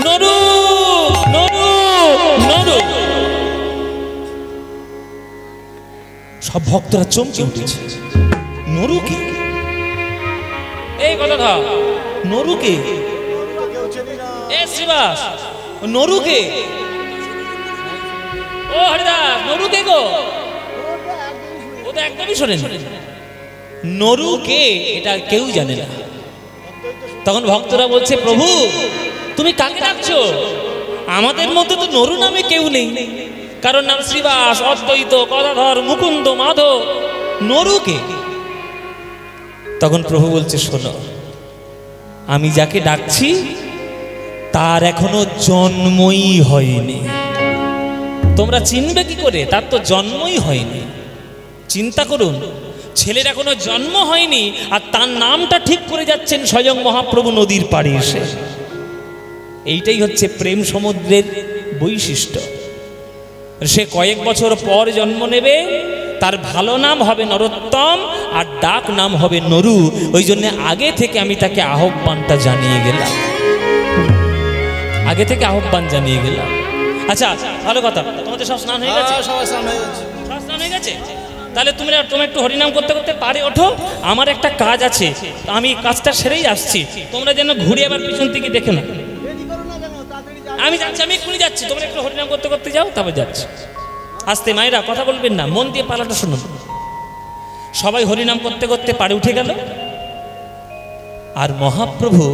নরু নরু নরু। সব ভক্তরা চমকে উঠেছে। নরুকে? এই কথা ধর, নরুকে? এ শ্রীবাস, নরুকে? ও হরিদাস, নরুকে গো? ও তো একদমই শোনেন। নরুকে এটা কেউ জানে না। তখন ভক্তরা বলছে, প্রভু তুমি কাকে ডাকছো? আমাদের মধ্যে তো নরু নামে কেউ নেই, কারণ নাম শ্রীবাস, অদ্বৈত, গদাধর, মুকুন্দ, মাধব। নরুকে? তখন প্রভু বলছে, শোনো, আমি যাকে ডাকছি তার এখনো জন্মই হয়নি। তোমরা চিনবে কি করে? তার তো জন্মই হয়নি। চিন্তা করুন, ছেলের এখনো জন্ম হয়নি আর তার নামটা ঠিক করে যাচ্ছেন স্বয়ং মহাপ্রভু নদীর পাড়ে এসে। এইটাই হচ্ছে প্রেম সমুদ্রের বৈশিষ্ট্য। সে কয়েক বছর পর জন্ম নেবে, তার ভালো নাম হবে নরোত্তম আর ডাক নাম হবে নরু। ওই জন্য আগে থেকে আমি তাকে আহ্বানটা জানিয়ে গেলাম, আগে থেকে আহ্বান জানিয়ে গেলাম। আচ্ছা ভালো কথা, তোমাদের সব স্নান হয়ে গেছে? সব স্নান হয়ে গেছে? তাহলে তুমি একটু হরিনাম করতে করতে পারে ওঠো, আমার একটা কাজ আছে, আমি কাজটা সেরেই আসছি। তোমরা যেন ঘুরে আবার পিছন থেকে দেখে না। আমি যাচ্ছি, আমি এক্ষুনি যাচ্ছি, তোমরা একটু হরিনাম করতে করতে যাও, তারপর যাচ্ছি। আস্তে, মায়েরা কথা বলবেন না, মন দিয়ে পালাটা শুনুন। সবাই হরিনাম করতে করতে পারে উঠে গেল, আর মহাপ্রভু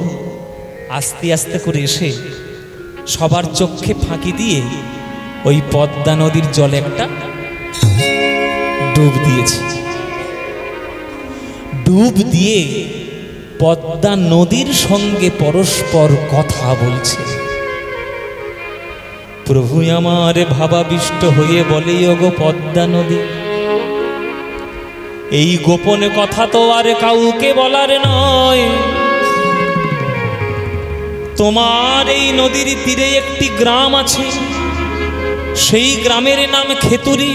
আস্তে আস্তে করে এসে সবার চোখে ফাঁকি দিয়ে ওই পদ্মা নদীর জলে একটা ডুব দিয়েছে। ডুব দিয়ে পদ্মা নদীর সঙ্গে পরস্পর কথা বলছে। প্রভু আমার ভাবাবিষ্ট হয়ে বলে, ওগো পদ্মা নদী, এই গোপন কথা তো আর কাউকে বলার নয়। তোমার এই নদীর তীরে একটি গ্রাম আছে, সেই গ্রামের নাম খেতুরি।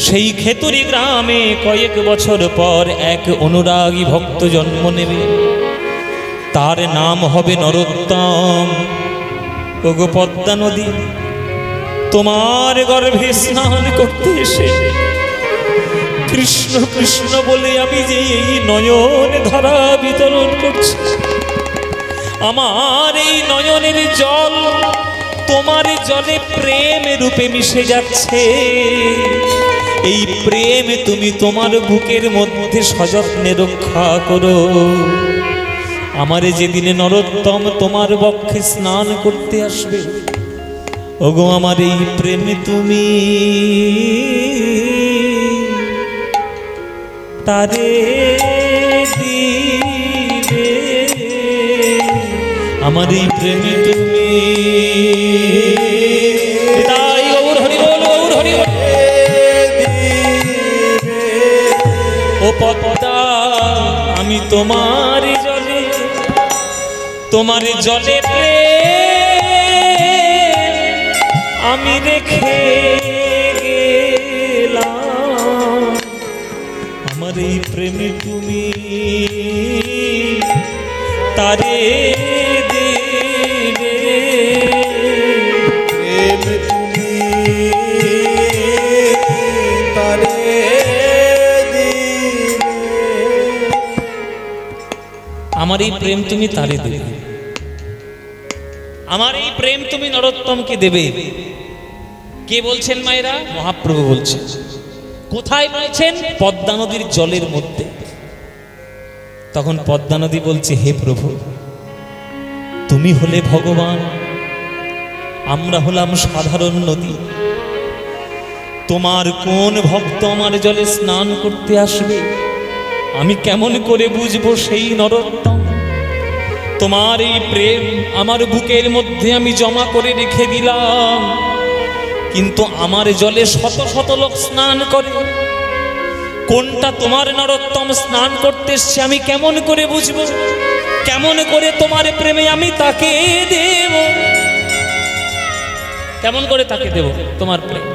সেই খেতুরি গ্রামে কয়েক বছর পর এক অনুরাগী ভক্ত জন্ম নেবে, তার নাম হবে নরোত্তম। ওগো পদ্মা নদী, তোমার গর্ভে স্নান করতে এসে কৃষ্ণ কৃষ্ণ বলে আমি যে এই নয়ন ধারা বিতরণ করছি, আমার এই নয়নের জল তোমার জলে প্রেম রূপে মিশে যাচ্ছে। এই প্রেম তুমি তোমার বুকের মধ্যে সযত্নে রক্ষা করো। আমারে যেদিনে নরোত্তম তোমার বক্ষে স্নান করতে আসবে, ওগো আমার এই প্রেমে তুমি তারে দিবে। আমার এই প্রেমে তুমি তাই গৌর হরি বল, গৌর হরি বল। ও পদ্মা, আমি তোমার জলে, তোমার জলে প্রেম আমি রেখে গেলাম। আমার এই প্রেমে তুমি তারে দেবে, প্রেম তুমি তারে দিবে। আমার এই প্রেম তুমি তারে দেবে, আমার এই প্রেম তুমি নরোত্তমকে দেবে। কে বলছেন মায়েরা? মহাপ্রভু বলছেন। কোথায় বলছেন? পদ্মা নদীর জলের মধ্যে। তখন পদ্মা নদী বলছে, হে প্রভু, তুমি হলে ভগবান, আমরা হলাম সাধারণ নদী। তোমার কোন ভক্ত আমার জলে স্নান করতে আসবে, আমি কেমন করে বুঝবো সেই নরোত্তম? তোমার এই প্রেম আমার বুকের মধ্যে আমি জমা করে রেখে দিলাম, কিন্তু আমার জলে শত শত লোক স্নান করে, কোনটা তোমার নরোত্তম স্নান করতে এসছে আমি কেমন করে বুঝবো? কেমন করে তোমার প্রেমে আমি তাকে দেব? কেমন করে তাকে দেব তোমার প্রেম?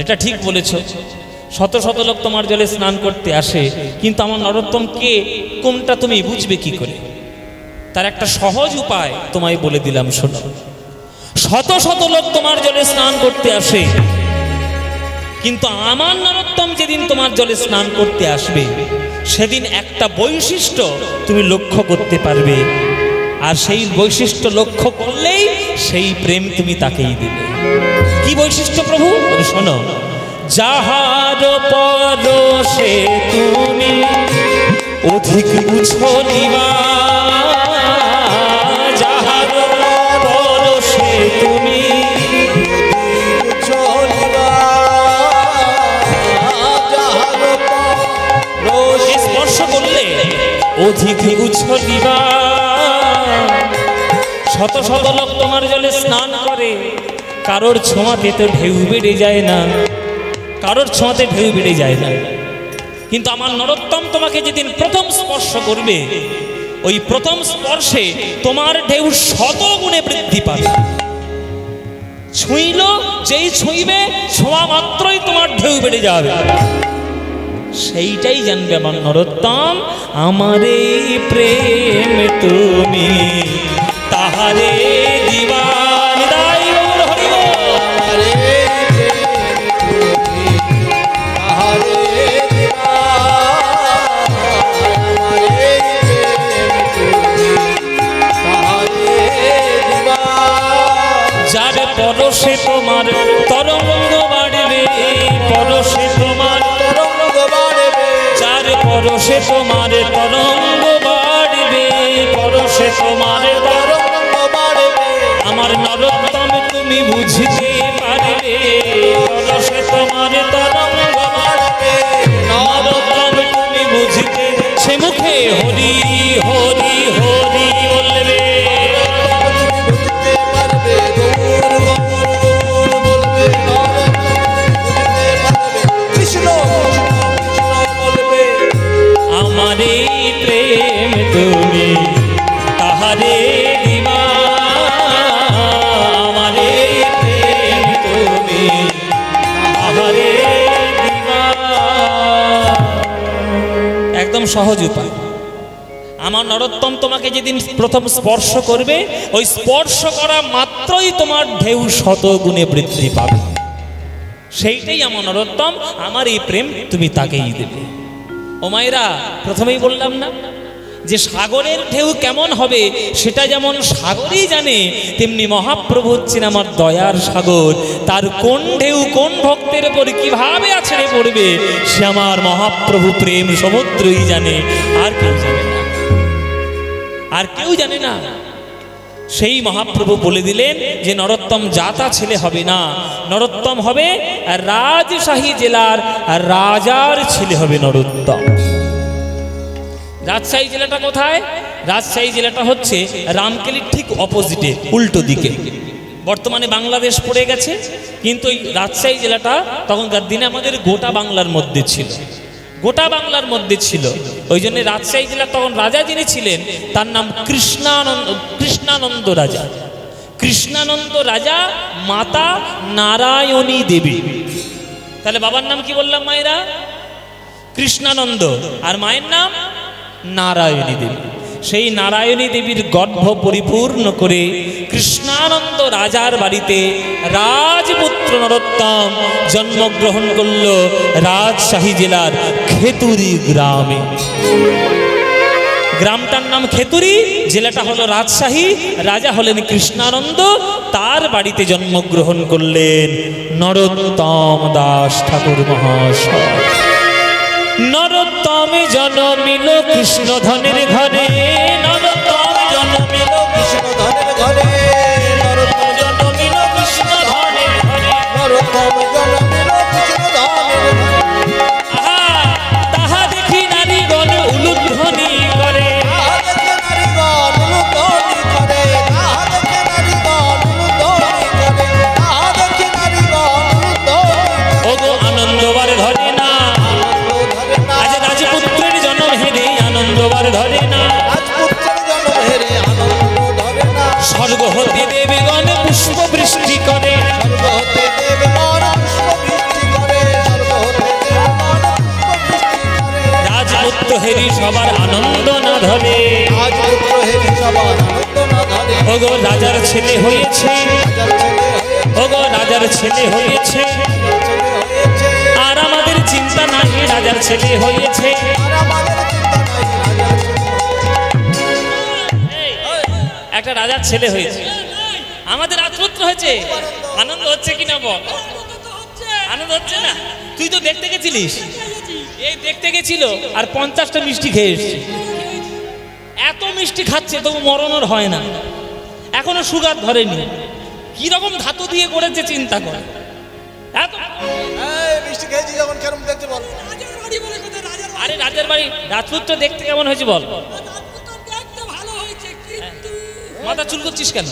এটা ঠিক বলেছো, শত শত লোক তোমার জলে স্নান করতে আসে, কিন্তু আমার নরোত্তম কে, কোনটা তুমি বুঝবে কি করে? তার একটা সহজ উপায় তোমায় বলে দিলাম, শোনো। শত শত লোক তোমার জলে স্নান করতে আসে, কিন্তু আমার নরোত্তম যেদিন তোমার জলে স্নান করতে আসবে সেদিন একটা বৈশিষ্ট্য তুমি লক্ষ্য করতে পারবে, আর সেই বৈশিষ্ট্য লক্ষ্য করলেই সেই প্রেম তুমি তাকেই দিবে। কি বৈশিষ্ট্য প্রভু? শোনো, যাহার পরশে তুমি অধিক উছলিবা, যাহার পরশে তুমি স্পর্শ করলে অধিক উছলিবা। শত শত লোক তোমার জলে স্নান করে, কারোর ছোঁয়াতে তো ঢেউ বেড়ে যায় না, কারোর ছোঁয়াতে ঢেউ বেড়ে যায় না। কিন্তু আমার নরোত্তম তোমাকে যেদিন প্রথম স্পর্শ করবে, ওই প্রথম স্পর্শে তোমার ঢেউ শত গুণে বৃদ্ধি পাবে। ছুঁইল, যেই ছুঁইবে ছোঁয়া মাত্রই তোমার ঢেউ বেড়ে যাবে। সেইটাই জানবে আমার নরোত্তম, আমার এই প্রেম তুমি তাহারে দিবান দাই। যার পরশে তোমার তরঙ্গ বাড়বে, পরশে তোমার তরঙ্গ বাড়বে, যার পরশে তোমার তরঙ্গ বাড়বে, পরশে তোমার তরঙ্গ বাড়বে। আমার নরোত্তম তুমি বুঝতে পারবে, পরশে তোমার তরঙ্গ বাড়বে, নরোত্তম তুমি বুঝতে, সে মুখে হরি হরি হরি বলবে। আমার এই প্রেম তুমি তাহারে দিবা, আমার এই প্রেম তুমি তাহারে দিবা। একদম সহজ উপায়। আমার নরোত্তম তোমাকে যেদিন প্রথম স্পর্শ করবে, ওই স্পর্শ করা মাত্রই তোমার ঢেউ শত গুণে বৃদ্ধি পাবে। সেইটাই আমার নরোত্তম, আমার এই প্রেম তুমি তাকেই দেবে। ও মায়েরা, প্রথমেই বললাম না যে সাগরের ঢেউ কেমন হবে সেটা যেমন সাগরই জানে, তেমনি মহাপ্রভু হচ্ছেন আমার দয়ার সাগর। তার কোন ঢেউ কোন ভক্তের উপর কিভাবে আছড়ে পড়বে সে আমার মহাপ্রভু প্রেম সমুদ্রই জানে, আর কেউ জানে না, আর কেউ জানে না। সেই মহাপ্রভু বলে দিলেন যে নরোত্তম জাতা ছেলে হবে না, নরোত্তম হবে রাজশাহী জেলার রাজার ছেলে হবে নরোত্তম। রাজশাহী জেলাটা কোথায়? রাজশাহী জেলাটা হচ্ছে রামকেলির ঠিক অপোজিটে, উল্টো দিকে। বর্তমানে বাংলাদেশ পড়ে গেছে, কিন্তু এই রাজশাহী জেলাটা তখনকার দিনে আমাদের গোটা বাংলার মধ্যে ছিল, গোটা বাংলার মধ্যে ছিল। ওই জন্য রাজশাহী জেলা তখন রাজা যিনি ছিলেন তার নাম কৃষ্ণানন্দ রাজা। কৃষ্ণানন্দ রাজা, মাতা নারায়ণী দেবী। তাহলে বাবার নাম কি বললাম মায়েরা? কৃষ্ণানন্দ, আর মায়ের নাম নারায়ণী দেবী। সেই নারায়ণী দেবীর গর্ভ পরিপূর্ণ করে কৃষ্ণানন্দ রাজার বাড়িতে রাজপুত্র নরোত্তম জন্মগ্রহণ করল রাজশাহী জেলার খেতুরি গ্রামে। গ্রামটার নাম খেতুরি, জেলাটা হলো রাজশাহী, রাজা হলেন কৃষ্ণানন্দ। তার বাড়িতে জন্মগ্রহণ করলেন নরোত্তম দাস ঠাকুর মহাশয়। নরোত্তমে জন্মিল কৃষ্ণধনের ঘরে, নরোত্তম জন্মিল কৃষ্ণধনের ঘরে, নরোত্তম জন্মিল কৃষ্ণধনের ঘরে, নরোত্তম জন্মিল কৃষ্ণধনের ঘরে। আহা, তাহা দেখি নারীগণ উলুধ্বনি করে, তাহা দেখি নারীগণ উলুধ্বনি করে, তাহা দেখি নারীগণ উলুধ্বনি করে, তাহা দেখি নারীগণ উলুধ্বনি করে। ওগো আনন্দবার ধরে না, আজ রাজপুত্রের জন্ম হেরে আনন্দবার ধরে না, রাজপুত্রের জন্ম হেরে আনন্দ ধরে না। স্বর্গ হতে দেবগণ পুষ্প বৃষ্টি করে, স্বর্গ হতে দেবগণ পুষ্প বৃষ্টি করে, স্বর্গ হতে দেবগণ পুষ্প বৃষ্টি করে। রাজপুত্র হেরি সবার আনন্দ না ধরে, রাজপুত্র হেরি ওগো রাজার ছেলে হয়েছে, ওগো রাজার ছেলে হয়েছে, আর আমাদের চিন্তা নাই রাজার ছেলে হয়েছে। একটা রাজার ছেলে হয়েছে, আমাদের রাজপুত্র হয়েছে, আনন্দ হচ্ছে কিনা বল? আনন্দ হচ্ছে না? তুই তো দেখতে গেছিলিস, এই দেখতে গেছিল আর 50টা মিষ্টি খেয়ে এসছে। এত মিষ্টি খাচ্ছে তবু মরণের হয় না, এখনো সুগার ধরেনি। কি রকম ধাতু দিয়ে করেছে চিন্তা করে। আরে রাজার বাড়ি রাজপুত্র দেখতে কেমন হয়েছে বল? মাথা চুল করছিস কেন?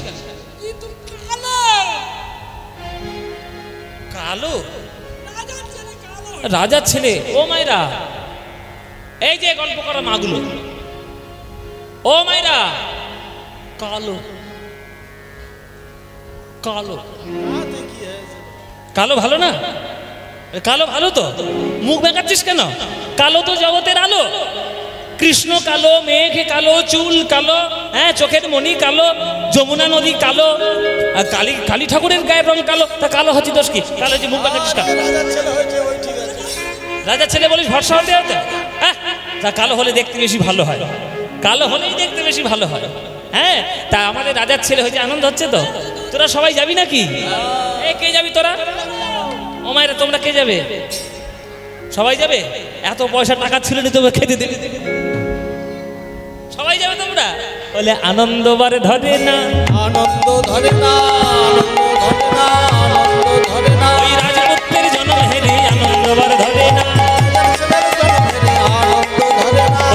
কালো রাজার ছেলে? ও মাইরা, এই যে গল্প করা মাগুলো, ও মাইরা, কালো কালো কালো ভালো না? কালো ভালো তো, মুখ বেঁকাচ্ছিস কেন? কালো তো জগতের আলো। কৃষ্ণ কালো, মেঘ কালো, চুল কালো, হ্যাঁ চোখের মণি কালো, যমুনা নদী কালো, আর কালী কালী ঠাকুরের গায়ের রং কালো। তা কালো হচ্ছে দোষ কি? কালো যে মুখ বেঁকাচ্ছিস কেন? রাজার ছেলে বলিস ভরসা হতে হতে, হ্যাঁ তা কালো হলে দেখতে বেশি ভালো হয়, কালো হলেই দেখতে বেশি ভালো হয়। হ্যাঁ তা আমাদের রাজার ছেলে হয়েছে, আনন্দ হচ্ছে তো? তোরা সবাই যাবি নাকি? কে যাবি তোরা? ও মায়েরা তোমরা কে যাবে? সবাই যাবে? এত পয়সা টাকা ছিল না তোমরা খেতে দেবে, সবাই যাবে তোমরা? বলে আনন্দ বারে ধরে না, আনন্দ ধরে না, আনন্দ ধরে না, আনন্দ ধরে না, ওই রাজপুত্রের জন্ম হেরে আনন্দ বারে ধরে না,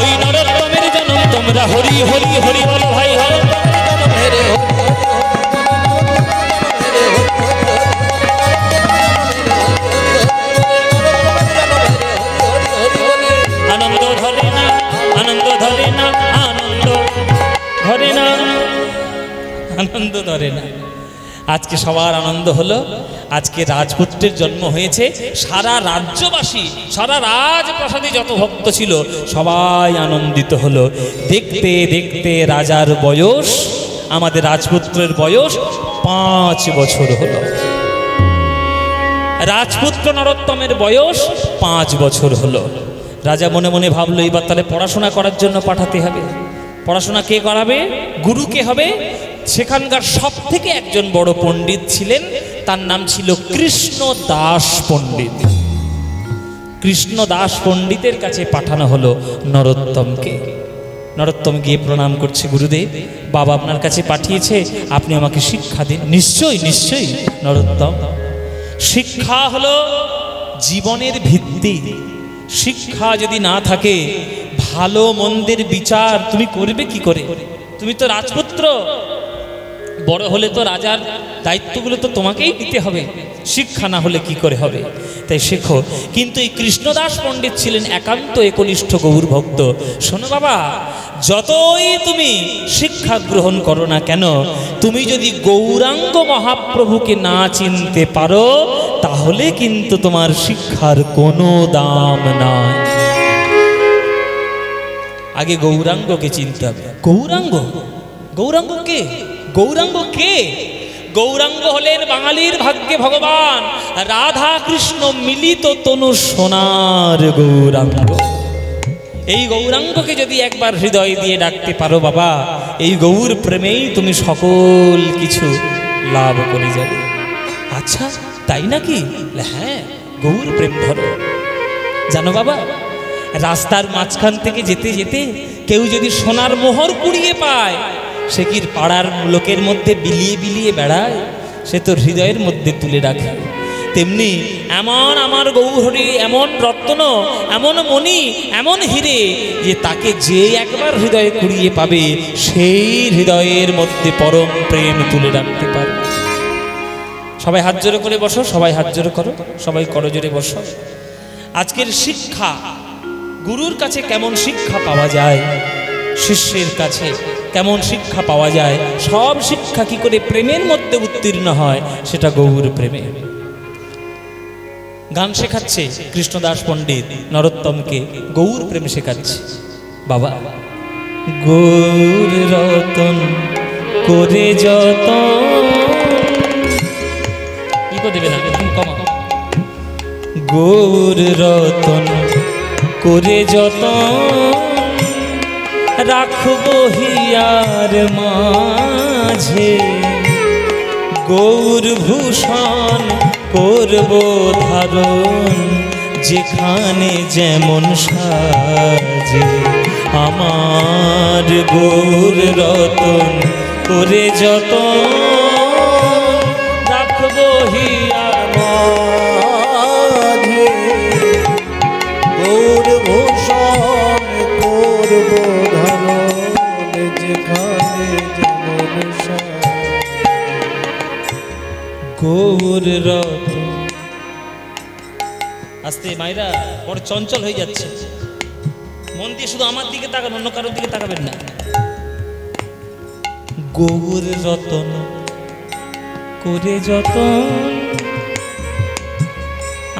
ওই নরোত্তমের জন্ম তোমরা হরি হরি হরি বলো ভাই হরি। আনন্দ ধরে না, আনন্দ ধরে না, আনন্দ ধরে না, আনন্দ ধরে না। আজকে সবার আনন্দ হলো, আজকে রাজপুত্রের জন্ম হয়েছে। সারা রাজ্যবাসী, সারা রাজপ্রাসাদে যত ভক্ত ছিল সবাই আনন্দিত হলো। দেখতে দেখতে রাজার বয়স, আমাদের রাজপুত্রের বয়স 5 বছর হলো। রাজপুত্র নরোত্তমের বয়স 5 বছর হলো। রাজা মনে মনে ভাবলো এবার তাহলে পড়াশোনা করার জন্য পাঠাতে হবে। পড়াশোনা কে করাবে? গুরু কে হবে? সেখানকার সব থেকে একজন বড় পণ্ডিত ছিলেন, তার নাম ছিল কৃষ্ণদাস পণ্ডিত। কৃষ্ণদাস পণ্ডিতের কাছে পাঠানো হলো নরোত্তমকে। নরোত্তম গিয়ে প্রণাম করছে, গুরুদেব বাবা আপনার কাছে পাঠিয়েছে, আপনি আমাকে শিক্ষা দিন। নিশ্চয়ই নিশ্চয়ই নরোত্তম। শিক্ষা হলো জীবনের ভিত্তি। শিক্ষা যদি না থাকে ভালো মন্দের বিচার তুমি করবে কি করে? তুমি তো রাজপুত্র, বড় হলে তো রাজার দায়িত্বগুলো তো তোমাকেই দিতে হবে, শিক্ষা না হলে কি করে হবে? তাই শেখো। কিন্তু এই কৃষ্ণদাস পণ্ডিত ছিলেন একান্ত একনিষ্ঠ গৌর ভক্ত। শোনো বাবা, যতই তুমি শিক্ষা গ্রহণ করো না কেন, তুমি যদি গৌরাঙ্গ মহাপ্রভুকে না চিনতে পারো তাহলে কিন্তু তোমার শিক্ষার কোনো দাম নাই। আগে গৌরাঙ্গকে চিনতে হবে। গৌরাঙ্গ? গৌরাঙ্গ কে? গৌরাঙ্গ কে? গৌরাঙ্গ হলেন বাঙালির ভাগ্যে ভগবান রাধা কৃষ্ণ মিলিত তনু সোনার গৌরাঙ্গ। এই গৌরাঙ্গকে যদি একবার হৃদয় দিয়ে ডাকতে পারো বাবা, এই গৌর প্রেমেই তুমি সকল কিছু লাভ করে যাবে। আচ্ছা তাই নাকি? হ্যাঁ, গৌর প্রেম ধরো। জানো বাবা, রাস্তার মাঝখান থেকে যেতে যেতে কেউ যদি সোনার মোহর কুড়িয়ে পায়, সে কি পাড়ার লোকের মধ্যে বিলিয়ে বিলিয়ে বেড়ায়? সে তো হৃদয়ের মধ্যে তুলে রাখে। তেমনি এমন আমার গৌহরি, এমন রত্ন, এমন মণি, এমন হিরে যে তাকে যে একবার হৃদয়ে কুড়িয়ে পাবে সেই হৃদয়ের মধ্যে পরম প্রেম তুলে রাখতে পারে। সবাই হাত জোড়ে করে বসো, সবাই হাত জোড়ে করো, সবাই করজোড়ে বসো। আজকের শিক্ষা, গুরুর কাছে কেমন শিক্ষা পাওয়া যায়, শিষ্যের কাছে কেমন শিক্ষা পাওয়া যায়, সব শিক্ষা কি করে প্রেমের মধ্যে উত্তীর্ণ হয়, সেটা গৌর প্রেমে। গান শেখাচ্ছে কৃষ্ণদাস পণ্ডিত নরোত্তমকে, গৌর প্রেম শেখাচ্ছে। বাবা গৌর রতন করে যতন, ইকো দেবে না, একদম কমাও। গৌর রতন করে যতন রাখবো হিয়ার মাঝে, গৌর ভূষণ করব ধারণ যেখানে যেমন সাজে। আমার গৌর রতন করে যতন রাখবো হিয়ার মাঝে, গৌর ভূষণ করব ধারণ যেখানে যেমন সাজে। গৌর রতন। আস্তে মায়েরা বড় চঞ্চল হয়ে যাচ্ছে, মন দিয়ে শুধু আমার দিকে তাকান, অন্য কারোর দিকে তাকাবেন না। গৌর রতন করে যতন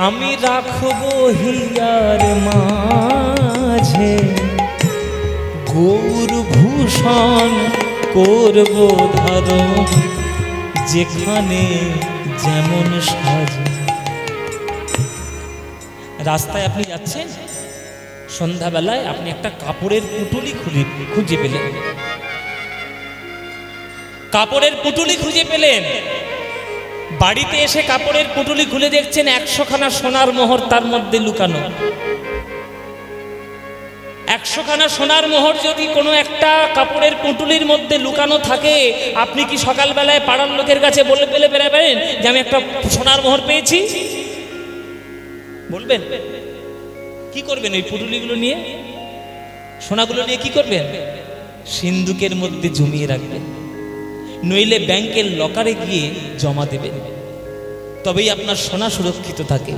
আমি রাখবো হিয়ার মাঝে, গৌর ভূষণ করব ধারণ যেখানে যেমন সাজে। রাস্তায় আপনি যাচ্ছেন, সন্ধ্যাবেলায় আপনি একটা কাপড়ের পুটুলি খুঁজে পেলেন, কাপড়ের পুটুলি খুঁজে পেলেন। বাড়িতে এসে কাপড়ের পুটুলি খুলে দেখছেন 100খানা সোনার মোহর তার মধ্যে লুকানো। 100খানা সোনার মোহর যদি কোনো একটা কাপড়ের পুটুলির মধ্যে লুকানো থাকে, আপনি কি সকালবেলায় পাড়ার লোকের কাছে বলে বেড়াবেন যে আমি একটা সোনার মোহর পেয়েছি? বলবেন? কি করবেন ওই পুটুলিগুলো নিয়ে? সোনাগুলো নিয়ে কি করবেন? সিন্ধুকের মধ্যে জমিয়ে রাখবেন, নইলে ব্যাংকের লকারে গিয়ে জমা দেবেন, তবেই আপনার সোনা সুরক্ষিত থাকে।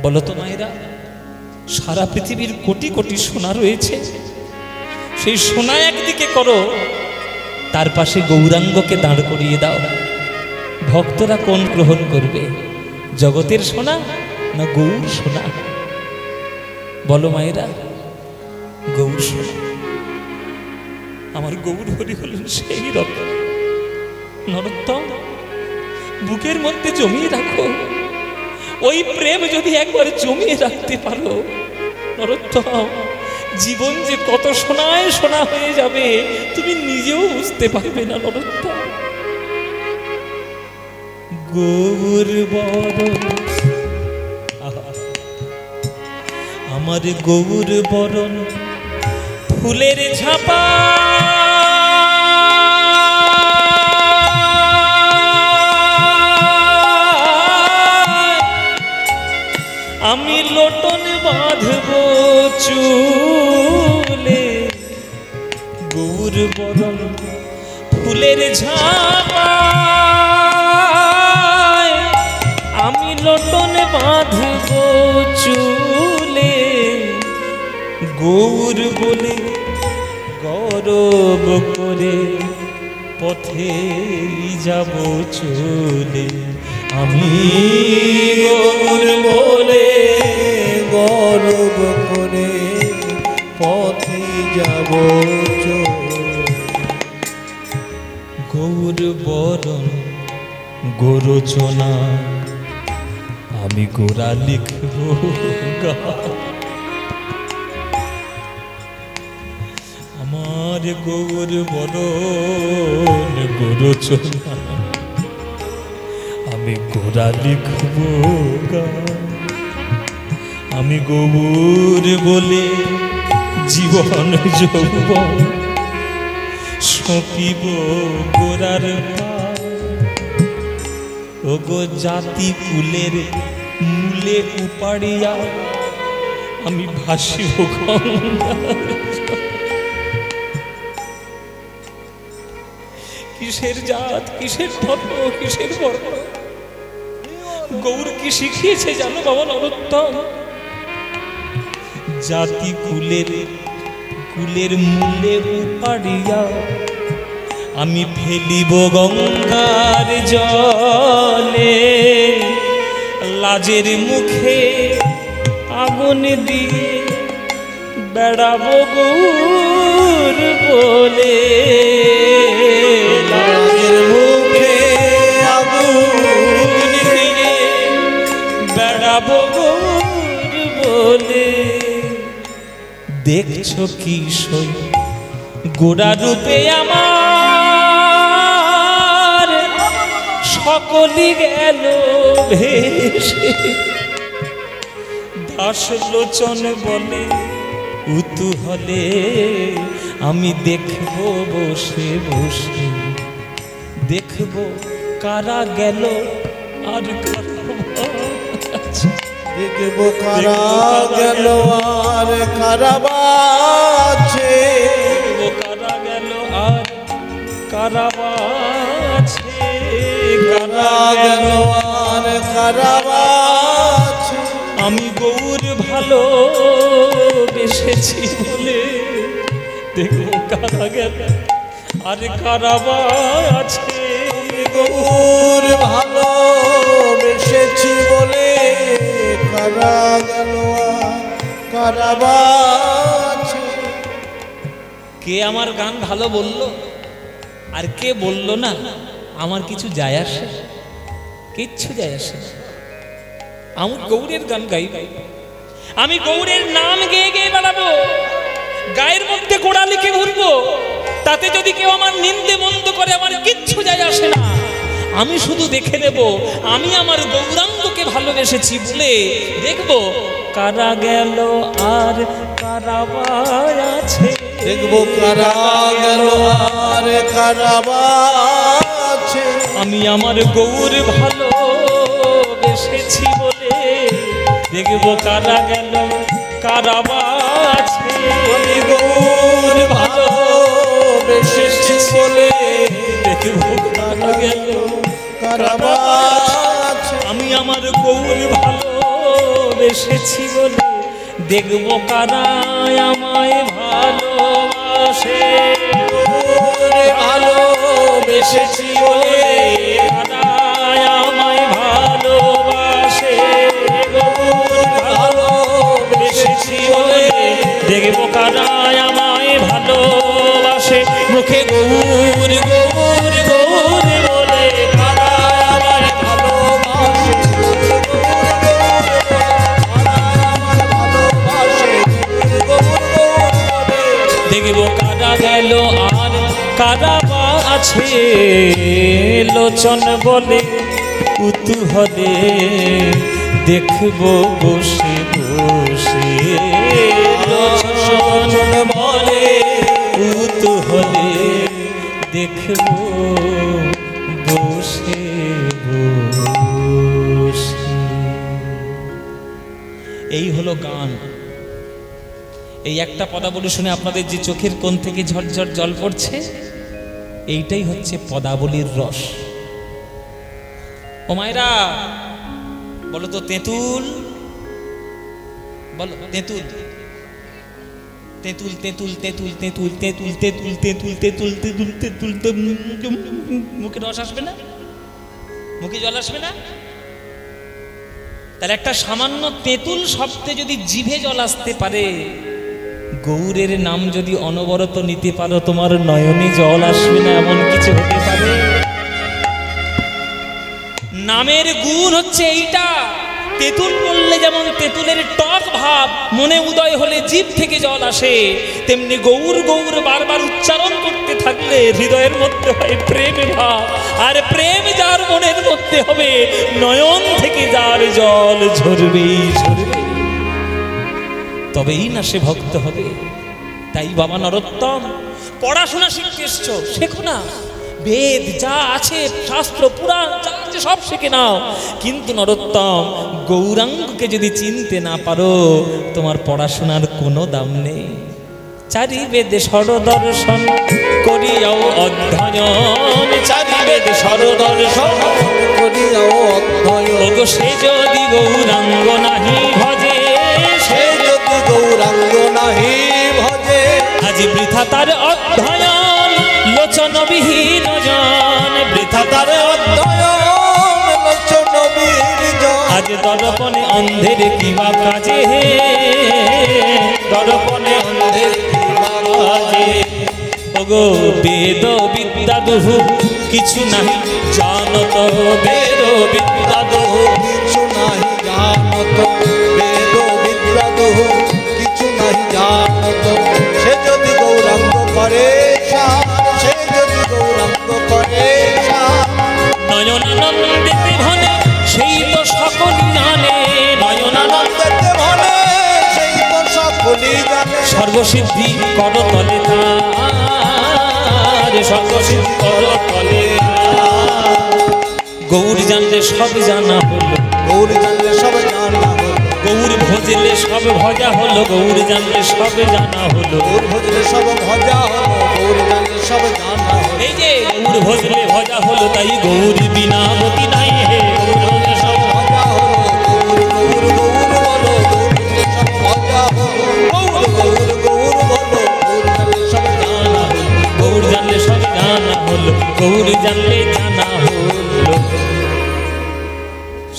বলো তো মায়েরা, সারা পৃথিবীর কোটি কোটি সোনা রয়েছে, সেই সোনা একদিকে করো, তার পাশে গৌরাঙ্গকে দাঁড় করিয়ে দাও। ভক্তরা কোন গ্রহণ করবে, জগতের সোনা না গৌর সোনা? বলো মায়েরা, গৌর সোনা। আমার গৌর হরি হলেন সেই রতন। নরোত্তম, বুকের মধ্যে জমিয়ে রাখো, ওই প্রেম যদি একবার জমিয়ে রাখতে পারো নরোত্তম, জীবন যে কত সোনায় সোনা হয়ে যাবে তুমি নিজেও বুঝতে পারবে না নরোত্তম। গৌর বরণ, আমার গৌর বরণ ফুলের ঝাপা, আমি লোটন বাঁধব চুলে। গৌর বরণ ফুলের ঝাপা, আমি লোটন বাঁধব চুলে। গৌর বলে গৌরব করে পথে যাব চলে। আমি গৌর বলে গৌরব করে পথে যাব গৌর বরণ গোরচনা, আমি গোরা লিখব আমার গৌর বরণ গোরচনা, আমি গোরা লিখব আমি গৌর বলে জীবন যৌবন সঁপিব গোরার পায়। ও গো জাতি কুলের মূলে উপাড়িয়া আমি ভাসিব গঙ্গার। কিসের জাত, কিসের ধর্ম, কিসের বর্ণ, গৌর কি শিখিয়েছে জানো বাবা নরোত্তম? জাতি কুলের কুলের মূলে উপাড়িয়া আমি ফেলিব গঙ্গার জলে। লাজের মুখে আগুন দিয়ে বেড়াবো গৌর বলে লাজের মুখে আগুন দিয়ে বেড়াবো গৌর বলে। দেখছো কি সই গোড়া রূপে আমার, সকলই গেল ভেসে। দাস লোচন বলে উতূহলে আমি দেখবো বসে বসে, দেখবো কারা গেল আর কারা আছে। দেখবো কারা গেল আর কারা বাঁচে, দেখবো কারা গেল আর কারা আছে, কারা গেল আর কারা বাঁচে। আমি গৌর ভালো বেসেছি বলে দেখবো কারা গেল আর কারা আছে। গৌর ভালো বেসেছি বলে কারা গেল আর কারা বাঁচে। কে আমার গান ভালো বললো আর কে বললো না, আমার কিছু যায় আসে, কিচ্ছু যায় আসে। আমি গৌরের গান গাই, আমি গৌরের নাম গেয়ে গেয়ে বেড়াবো, গায়ের মধ্যে গোড়া লিখে ঘুরবো। তাতে যদি কেউ আমার নিন্দে মন্দ করে আমার কিচ্ছু যায় আসে না। আমি শুধু দেখে নেব আমি আমার গৌরাঙ্গকে ভালোবেসেছি বলে দেখবো কারা গেল আর কারা আছে। দেখবো কারা গেল আর কারা বাঁচে। আমি আমার গৌর ভালো বেসেছি বলে দেখবো কারা গেল কারা আছে। আমি গৌর ভালো বেসেছি বলে দেখবো কারা গেল কারা বাঁচে। আমি আমার গৌর ভালো বেসেছি বলে দেখবো কারা আমায় ভালোবাসে। ভালো বেসেছি বলে কারা আমায় ভালোবাসে, ভালো বেসেছি বলে দেখবো কারা আমায় ভালোবাসে। মুখে গৌর গৌর গৌর বলে কারা আমায় ভালোবাসে। দেখবো কারা গেল আর কারা আছে। লোচন বলে কুতূহলে দেখবো বসে বসে। লোচন বলে কুতূহলে দেখবো বসে বসে। এই হলো গান। এই একটা পদাবলী শুনে আপনাদের যে চোখের কোণ থেকে ঝরঝর জল পড়ছে, এইটাই হচ্ছে পদাবলীর রস। ও মায়েরা বলো তো তেঁতুল, বলো তেঁতুল তেঁতুল তেঁতুল তেঁতুল তেঁতুল তেঁতুল তেঁতুল তেঁতুল তেঁতুল তেঁতুল তেঁতুল তেঁতুল, মুখে রস আসবে না? মুখে জল আসবে না? তাহলে একটা সামান্য তেঁতুল শব্দে যদি জিভে জল আসতে পারে, গৌরের নাম যদি অনবরত নিতে পারো তোমার নয়নে জল আসবে না এমন কিছু হতে পারে? নামের গুণ হচ্ছে এইটা। তেঁতুল বললে যেমন তেঁতুলের টক ভাব মনে উদয় হলে জিভ থেকে জল আসে, তেমনি গৌর গৌর বারবার উচ্চারণ করতে থাকলে হৃদয়ের মধ্যে হয় প্রেম ভাব। আর প্রেম যার মনের মধ্যে হবে, নয়ন থেকে যার জল ঝরবেই ঝরবে, তবেই না সে ভক্ত হবে। তাই বাবা নরোত্তম, পড়াশোনা শিখতে এসছো, শেখো না। বেদ যা আছে, শাস্ত্র পুরাণ যা আছে সব শিখে নাও। কিন্তু নরোত্তম, গৌরাঙ্গকে যদি চিনতে না পারো, তোমার পড়াশোনার কোনো দাম নেই। চারি বেদে সরদর্শন করিয়াও অধ্যয়ন, চারি বেদে সরদর্শন করিয়াও অধ্যয়ন। ওগো সে যদি গৌরাঙ্গ নাহি ভজে, সে যদি গৌরাঙ্গ নাহি ভজে, আজ বৃথা তার অধ্যয়ন লোচন বিহীন জন। বৃথা তার অধ্যয়ন লোচন বীরজন। আজ দর্পণে অন্ধের কিবা কাজে, দর্পণে অন্ধের কিবা কাজে। ওগো বেদ বিদ্যা দুহু কিছু নাহি জানত, বেদ বিদ্যা দুহু কিছু নাহি জানত, বেদ বিদ্যা দুহু কিছু নাহি জানত। সে যদি গৌরাঙ্গ করে সার, সে যদি গৌরাঙ্গ করে সার। নয়নানন্দেতে ভনে সেই তো সকলই জানে, নয়নানন্দেতে ভনে সেই তো সকলই জানে। সর্বসিদ্ধি করতলে তার, সর্বসিদ্ধি করতলে গৌর জানলে সব জানা হলো, গৌর জানলে সব জানা হলো, গৌর ভজলে সব ভজা হলো, গৌর জানলে সব জানা হলো। গৌর ভজলে সব ভজা হলো, গৌর জানলে সব জানা হলো। এই যে গৌর ভজলে ভজা হলো, তাই গৌর বিনা গতি নাই হে। গৌর ভজলে সব ভজা হলো, গৌর গৌর গৌর বলো, গৌর জানলে সব ভজা হলো, গৌর গৌর গৌর বলো, গৌর জানলে সব জানা হলো। গৌর জানলে সব জানা হলো, গৌর জানলে জানা হলো।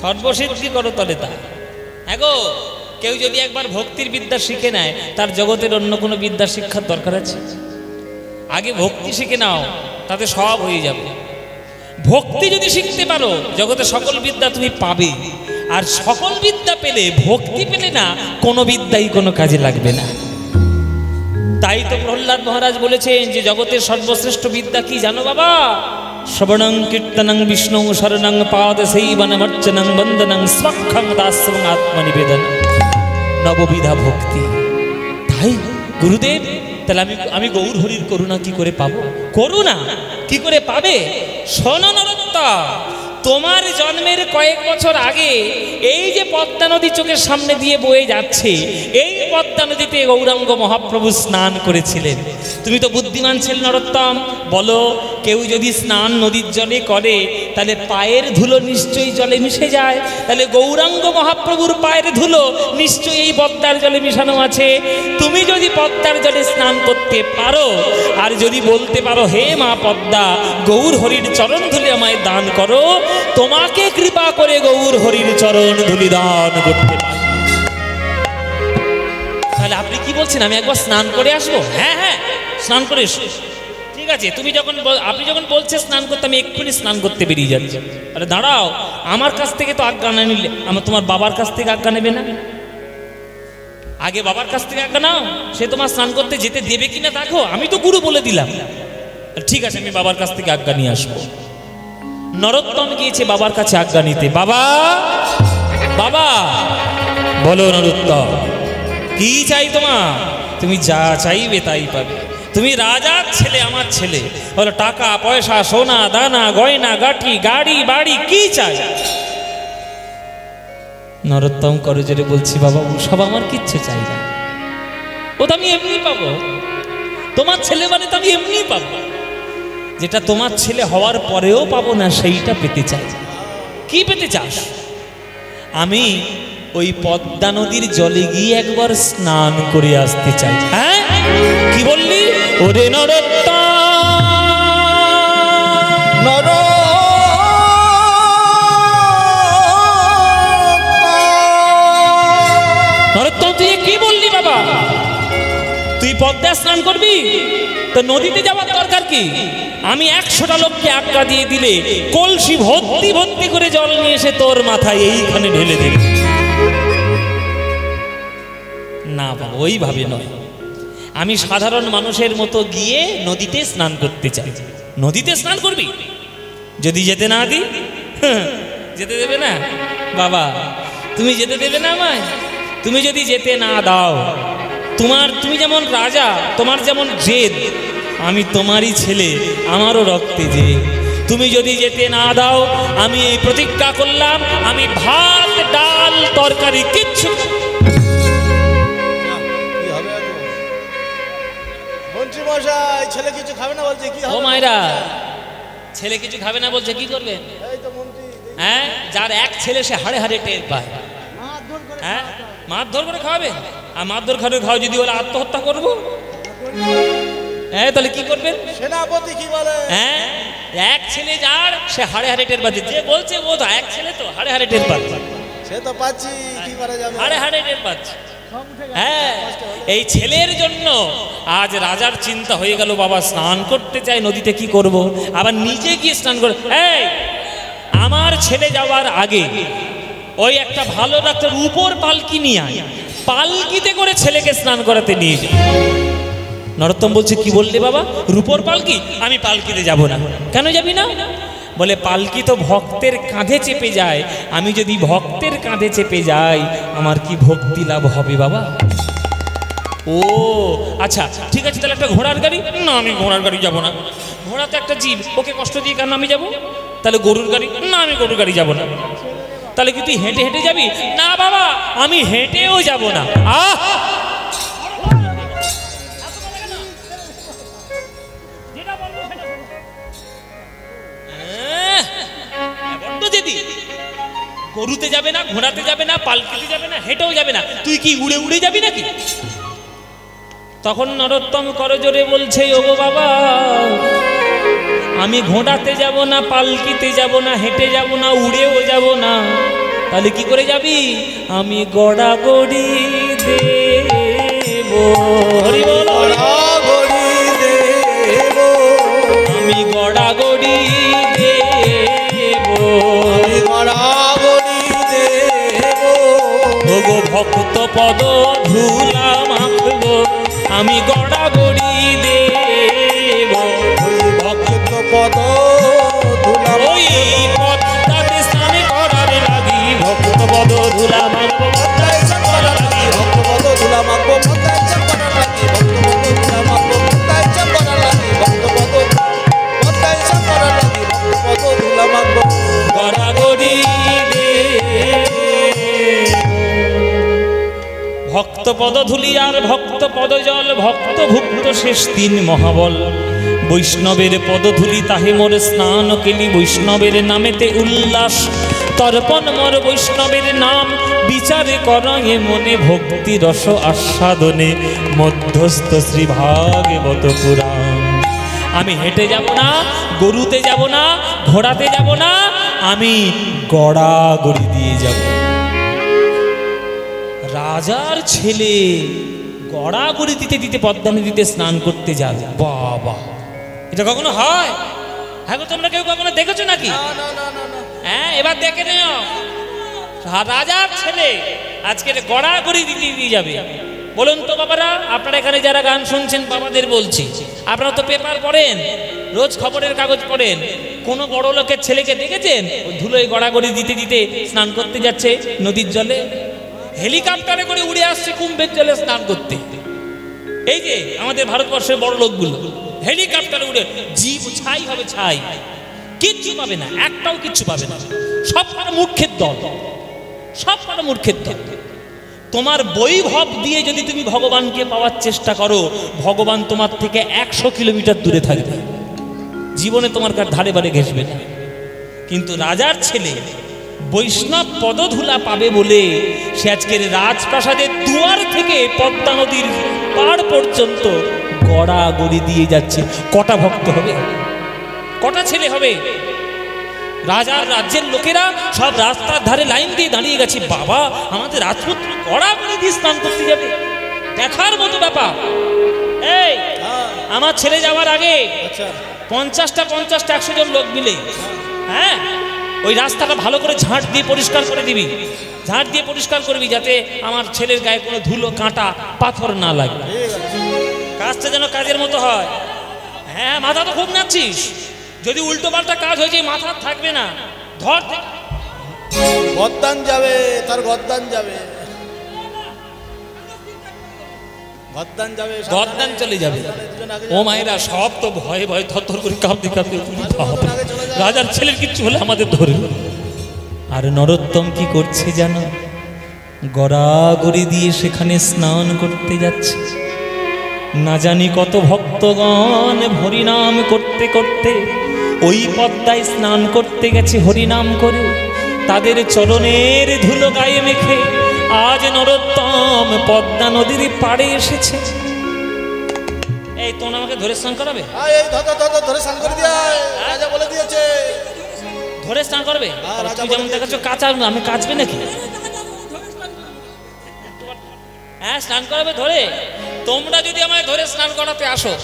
সর্বসিদ্ধি করতলে তা। এগো কেউ যদি একবার ভক্তির বিদ্যা শিখে নেয়, তার জগতের অন্য কোনো বিদ্যা শিক্ষার দরকার আছে? আগে ভক্তি শিখে নাও, তাতে সব হয়ে যাবে। ভক্তি যদি শিখতে পারো, জগতে সকল বিদ্যা তুমি পাবে। আর সকল বিদ্যা পেলে, ভক্তি পেলে না, কোনো বিদ্যাই কোনো কাজে লাগবে না। তাই তো প্রহ্লাদ মহারাজ বলেছেন যে জগতের সর্বশ্রেষ্ঠ বিদ্যা কি জানো বাবা? শ্রবণং কীর্তনং বিষ্ণু শরণং পাদ সেইবনমর্চনং বন্দনং স্বক্ষং দাস্যং আত্মনিবেদন, নববিধা ভক্তি। তাই গুরুদেব, তাহলে আমি গৌর হরির করুণা কি করে পাবো? করুণা কি করে পাবে? শোনো নরোত্তম, তোমার জন্মের কয়েক বছর আগে এই যে পদ্মা নদী চোখের সামনে দিয়ে বয়ে যাচ্ছে, এই পদ্মা নদীতে গৌরাঙ্গ মহাপ্রভু স্নান করেছিলেন। তুমি তো বুদ্ধিমান ছেলে নরোত্তম, বলো কেউ যদি স্নান নদীর জলে করে, তাহলে পায়ের ধুলো নিশ্চয়ই জলে মিশে যায়। তাহলে গৌরাঙ্গ মহাপ্রভুর পায়ের ধুলো নিশ্চয়ই এই পদ্মার জলে মিশানো আছে। তুমি যদি পদ্মার জলে স্নান করতে পারো, আর যদি বলতে পারো হে মা পদ্মা, গৌর হরির চরণ ধুলি আমায় দান করো, তোমাকে কৃপা করে গৌর হরির চরণ ধুলি দান করতে পারি। তাহলে আপনি কি বলছেন, আমি একবার স্নান করে আসবো? হ্যাঁ হ্যাঁ, স্নান করে এসো। ঠিক আছে, তুমি যখন আপনি যখন বলছে স্নান করতে, আমি এক্ষুনি স্নান করতে বেরিয়ে যাচ্ছি। আরে দাঁড়াও, আমার কাছ থেকে তো আজ্ঞা না নিলে, আমার তোমার বাবার কাছ থেকে আজ্ঞা নেবে না? আগে বাবার কাছ থেকে আজ্ঞা নাও, সে তোমার স্নান করতে যেতে দেবে কিনা দেখো। আমি তো গুরু বলে দিলাম, ঠিক আছে আমি বাবার কাছ থেকে আজ্ঞা নিয়ে আসবো। নরোত্তম গিয়েছে বাবার কাছে আজ্ঞা নিতে। বাবা, বাবা, বলো নরোত্তম, কি চাই তোমার? তুমি যা চাইবে তাই পাবে। তুমি রাজার ছেলে, আমার ছেলে, বলো টাকা পয়সা সোনা দানা গয়না গাঠি গাড়ি বাড়ি কি চাই? নরোত্তম করজোরে বলছি, বাবা সব আমার কিচ্ছু চাই না, ও তো আমি এমনি পাবো। তোমার ছেলে মানে তো আমি এমনি পাবো, যেটা তোমার ছেলে হওয়ার পরেও পাবো না, সেইটা পেতে চাই। কি পেতে চাস? আমি ওই পদ্মা নদীর জলে গিয়ে একবার স্নান করে আসতে চাই। হ্যাঁ কি বললি? ওরে নরোত্তম, নরোত্তম তুই কি বললি বাবা? তুই পদ্মা স্নান করবি তো নদীতে যাওয়ার দরকার কি? আমি 100টা লোককে আজ্ঞা দিয়ে দিলে কলসি ভর্তি ভর্তি করে জল নিয়ে এসে তোর মাথায় এইখানে ঢেলে দেবে। না বাবা, ওইভাবে নয়। আমি সাধারণ মানুষের মতো গিয়ে নদীতে স্নান করতে চাই। নদীতে স্নান করবি? যদি যেতে না দিই, যেতে দেবে না বাবা? তুমি যেতে দেবে না আমায়? তুমি যদি যেতে না দাও, তুমি যেমন রাজা, তোমার যেমন জেদ, আমি তোমারই ছেলে, আমারও রক্তে জেদ। তুমি যদি যেতে না দাও, আমি এই প্রতিজ্ঞা করলাম, আমি ভাত ডাল তরকারি কিচ্ছু। ছেলে কিছু খাবে না বলছে, কি ও মায়েরা, ছেলে কিছু খাবে না বলছে, কি করবে? হ্যাঁ, যার এক ছেলে সে হাড়ে হাড়ে টের পায়। হ্যাঁ, মারধর করে খাওয়াবে? আর মারধর করে খাওয়া যদি বলে আত্মহত্যা করবো, হ্যাঁ তাহলে কি করবেন? সেনাপতি কি বলে? হ্যাঁ, এক ছেলে যার সে হাড়ে হাড়ে টের পাচ্ছে। যে বলছে ও তো এক ছেলে, তো হাড়ে হাড়ে টের পাচ্ছে। সে তো পাচ্ছি, কি করা যাবে? হাড়ে হাড়ে টের পাচ্ছে। হ্যাঁ, এই ছেলের জন্য আজ রাজার চিন্তা হয়ে গেল, বাবা স্নান করতে চাই নদীতে, কি করব? আবার নিজে গিয়ে স্নান করে, এই আমার ছেলে যাওয়ার আগে ওই একটা ভালো ডাক্তার উপর পালকি নিয়ে আয়, পালকিতে করে ছেলেকে স্নান করাতে নিয়ে যায়। নরোত্তম বলছে, কি বললে বাবা, রূপোর পালকি? আমি পালকিতে যাব না। কেন যাবি না? বলে, পালকি তো ভক্তের কাঁধে চেপে যায়, আমি যদি ভক্তের কাঁধে চেপে যাই আমার কি ভক্তি লাভ হবে বাবা? ও আচ্ছা, ঠিক আছে, তাহলে একটা ঘোড়ার গাড়ি? না, আমি ঘোড়ার গাড়ি যাব না, ঘোড়া তো একটা জীব, ওকে কষ্ট দিয়ে কেন আমি যাব? তাহলে গরুর গাড়ি? না, আমি গরুর গাড়ি যাব না। তাহলে কি তুই হেঁটে হেঁটে যাবি? না বাবা, আমি হেঁটেও যাব না। আহ, গরুতে যাবে না, ঘোড়াতে যাবে না, পালকিতে যাবে না, হেঁটেও যাবে না, তুই কি উড়ে উড়ে যাবি নাকি? তখন নরোত্তম করজোরে বলছে, ওগো বাবা, আমি ঘোড়াতে যাব না, পালকিতে যাব না, হেঁটে যাব না, উড়েও যাব না। তাহলে কি করে যাবি? আমি গড়াগড়ি দেব। হরি বল, গড়াগড়ি দেব, আমি গড়াগড়ি দেব, আমি গড়াগড়ি দেব। ওগো ভক্ত পদ ধুলা মাখবো, আমি গড়াগড়ি দেব। ওই ভক্ত পদ ধুলা, ওই পদ্মাতে স্নান করার লাগি ভক্ত পদ ধুলা মাখবো, পদ্মায় স্নান করার লাগি ভক্ত পদ ধুলা মাখবো, পদ্মায় স্নান করার লাগি ভক্ত পদ ধুলা মাখবো, পদ্মায় স্নান করার লাগি ভক্ত পদ, পদ্মায় স্নান করার লাগি ভক্ত পদ ধুলা মাখবো, গড়াগড়ি দেব। ভক্ত পদধূলি আর ভক্ত পদজল, ভক্ত ভুক্ত শেষ তিন মহাবল। বৈষ্ণবের পদধূলি তাহে মোর স্নান কেলি, বৈষ্ণবের নামেতে উল্লাস তর্পণ মোর, বৈষ্ণবের নাম বিচারে করয়ে মনে, ভক্তি রস আস্বাদনে মধ্যস্থ শ্রী ভাগবত পুরাণ। আমি হেঁটে যাব না, গরুতে যাব না, ঘোড়াতে যাব না, আমি গড়াগড়ি দিয়ে যাব। রাজার ছেলে গড়াগড়ি দিতে দিতে পদ্মা নদীতে স্নান করতে যাবে, বাবা, এটা কখনো হয়? হ্যাঁ, তোমরা কেউ কখনো দেখেছো নাকি? হ্যাঁ, এবার দেখে নিও, রাজার ছেলে আজকে গড়াগড়ি দিতে দিয়ে যাবে। বলুন তো বাবারা, আপনারা এখানে যারা গান শুনছেন, বাবাদের বলছি, আপনারা তো পেপার পড়েন, রোজ খবরের কাগজ পড়েন, কোনো বড় লোকের ছেলেকে দেখেছেন ধুলোয় গড়াগড়ি দিতে দিতে স্নান করতে যাচ্ছে নদীর জলে? হেলিকপ্টারে করে উড়ে আসছে কুম্ভের জলে স্নান করতে। এই যে আমাদের ভারতবর্ষের বড় লোকগুলো হেলিকপ্টারে উড়ে, জীব ছাই হবে, ছাই, কিচ্ছু পাবে না, একটাও কিচ্ছু পাবে না, সব পারে মূর্খের দল, সব পারে মূর্খের দল। তোমার বৈভব দিয়ে যদি তুমি ভগবানকে পাওয়ার চেষ্টা করো, ভগবান তোমার থেকে 100 কিলোমিটার দূরে থাকবে, জীবনে তোমার কার ধারে বারে ঘেসবে না। কিন্তু রাজার ছেলে বৈষ্ণব পদধূলা পাবে বলে সে আজকের রাজপ্রাসাদের দুয়ার থেকে পদ্মা নদীর পাড় পর্যন্ত গড়াগড়ি দিয়ে যাচ্ছে। কটা ভক্ত হবে, কটা ছেলে হবে? রাজার রাজ্যের লোকেরা সব রাস্তার ধারে লাইন দিয়ে দাঁড়িয়ে গেছে, বাবা আমাদের রাজপুত্র গড়াগড়ি দিয়ে স্নান করতে যাবে, দেখার মতো ব্যাপার। এই আমার ছেলে যাওয়ার আগে 50টা 100 জন লোক মিলে, হ্যাঁ, ওই রাস্তাটা ভালো করে ঝাঁট দিয়ে পরিষ্কার করে দিবি, ঝাঁট দিয়ে পরিষ্কার করবি, যাতে আমার ছেলের গায়ে কোনো ধুলো কাঁটা পাথর না লাগে, কাজটা যেন কাজের মতো হয়। হ্যাঁ, মাথা তো খুব নাচ্ছিস, যদি উল্টো পাল্টা কাজ হয়ে যায় মাথা থাকবে না, ধর গদ্দান যাবে, তার গদ্দান যাবে, গদ্দান যাবে, গদ্দান চলে যাবে। ও মায়েরা, সব তো ভয়ে ভয়ে থরথর করে কাঁপতে কাঁপতে, রাজার ছেলের কিচ্ছু হলে আমাদের ধরবে। আর নরোত্তম কি করছে জানো? গড়াগড়ি দিয়ে সেখানে স্নান করতে যাচ্ছে। না জানি কত ভক্তগণ হরিনাম করতে করতে ওই পদ্মায় স্নান করতে গেছে হরিনাম করে, তাদের চরণের ধুলো গায়ে মেখে আজ নরোত্তম পদ্মা নদীর পাড়ে এসেছে। এই তোমরা আমাকে ধরে স্নান করাবে? ধরে স্নান করে দিয়ে রাজা বলে দিয়েছে, ধরে স্নান করবে। তুই যেমন দেখাচ্ছ কাঁচা, আমি কাচবে নাকি? হ্যাঁ স্নান করাবে ধরে। তোমরা যদি আমায় ধরে স্নান করাতে আসো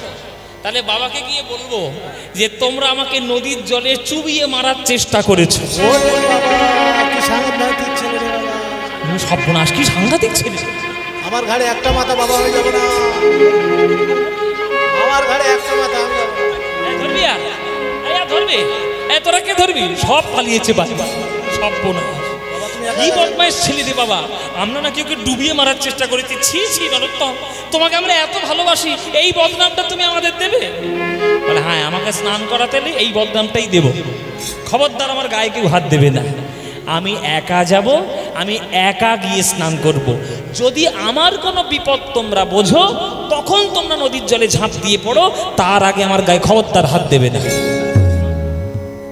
তাহলে বাবাকে গিয়ে বলবো যে তোমরা আমাকে নদীর জলে চুবিয়ে মারার চেষ্টা করেছো। সর্বনাশ, কি সাংঘাতিক ছেলে। আমার ঘাড়ে একটা মাথা বাবা হয়ে যাবে না, আমার ঘাড়ে একটা মাথা আমি যাবো না। ধরবি আর ধরবি, তোরা কে ধরবি? সব পালিয়েছে বাড়ি, সর্বনাশ। কি বদমাইশ ছেলে রে বাবা, আমরা নাকি ওকে ডুবিয়ে মারার চেষ্টা করেছি। ছি ছি নরোত্তম, তোমাকে আমরা এত ভালোবাসি, এই বদনামটা তুমি আমাদের দেবে? বলে হ্যাঁ, আমাকে স্নান করাতে এলে এই বদনামটাই দেব। খবরদার আমার গায়ে কেউ হাত দেবে না। আমি একা যাব, আমি একা গিয়ে স্নান করব। যদি আমার কোনো বিপদ তোমরা বোঝো তখন তোমরা নদীর জলে ঝাঁপ দিয়ে পড়ো, তার আগে আমার গায়ে খবরদার হাত দেবে না।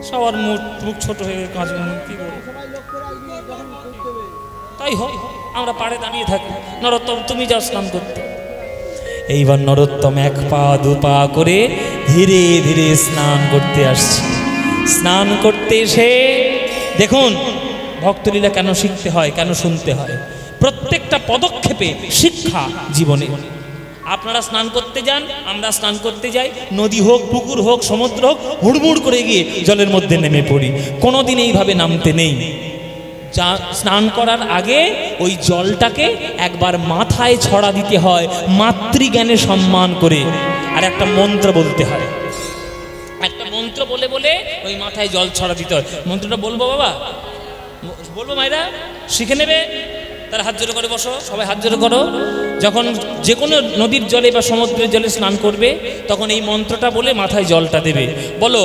সবার মুখ ছোট হয়ে কাঁচবে, কি বলবো? তাই হোক, আমরা পাড়ে দাঁড়িয়ে থাকি। নরোত্তম তুমি যাও স্নান করতে। এইবার নরোত্তম এক পা দু পা করে ধীরে ধীরে স্নান করতে আসছে। স্নান করতে এসে দেখুন ভক্তলীলা কেন শিখতে হয়, কেন শুনতে হয়। প্রত্যেকটা পদক্ষেপে শিক্ষা জীবনে। আপনারা স্নান করতে যান, আমরা স্নান করতে যাই, নদী হোক, পুকুর হোক, সমুদ্র হোক, হুড়মুড় করে গিয়ে জলের মধ্যে নেমে পড়ি। কোনোদিন এইভাবে নামতে নেই। যা স্নান করার আগে ওই জলটাকে একবার মাথায় ছড়া দিতে হয়, মাতৃজ্ঞানে সম্মান করে, আর একটা মন্ত্র বলতে হয়। একটা মন্ত্র বলে বলে ওই মাথায় জল ছড়া দিতে হয়। মন্ত্রটা বলবো বাবা? বলবো মায়েরা? শিখে নেবে? তারা হাত জোড়ো করে বসো, সবাই হাত জোড়ো করো। যখন যে কোনো নদীর জলে বা সমুদ্রের জলে স্নান করবে তখন এই মন্ত্রটা বলে মাথায় জলটা দেবে। বলো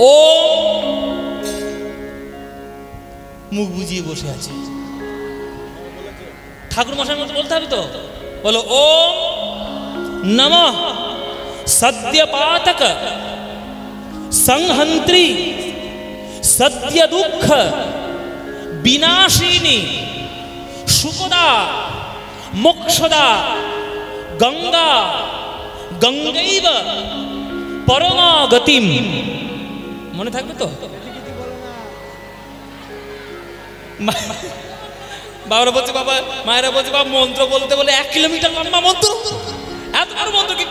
ও, মুখ বুজিয়ে বসে আছে, ঠাকুর মশাইয়ের মতো বলতে হবে তো। বলো ওম নমঃ সদ্যপাতক সংহন্ত্রী সদ্য দুঃখ বিনাশিনী সুখদা মোক্ষদা গঙ্গা গঙ্গৈব পরমা গতিম। মনে থাকবে তো? বাবারা বলছে বাবা, মায়েরা বলছে বাবা মন্ত্র বলতে বলে 1 কিলোমিটার লম্বা মন্ত্র, এত বড় মন্ত্র কি?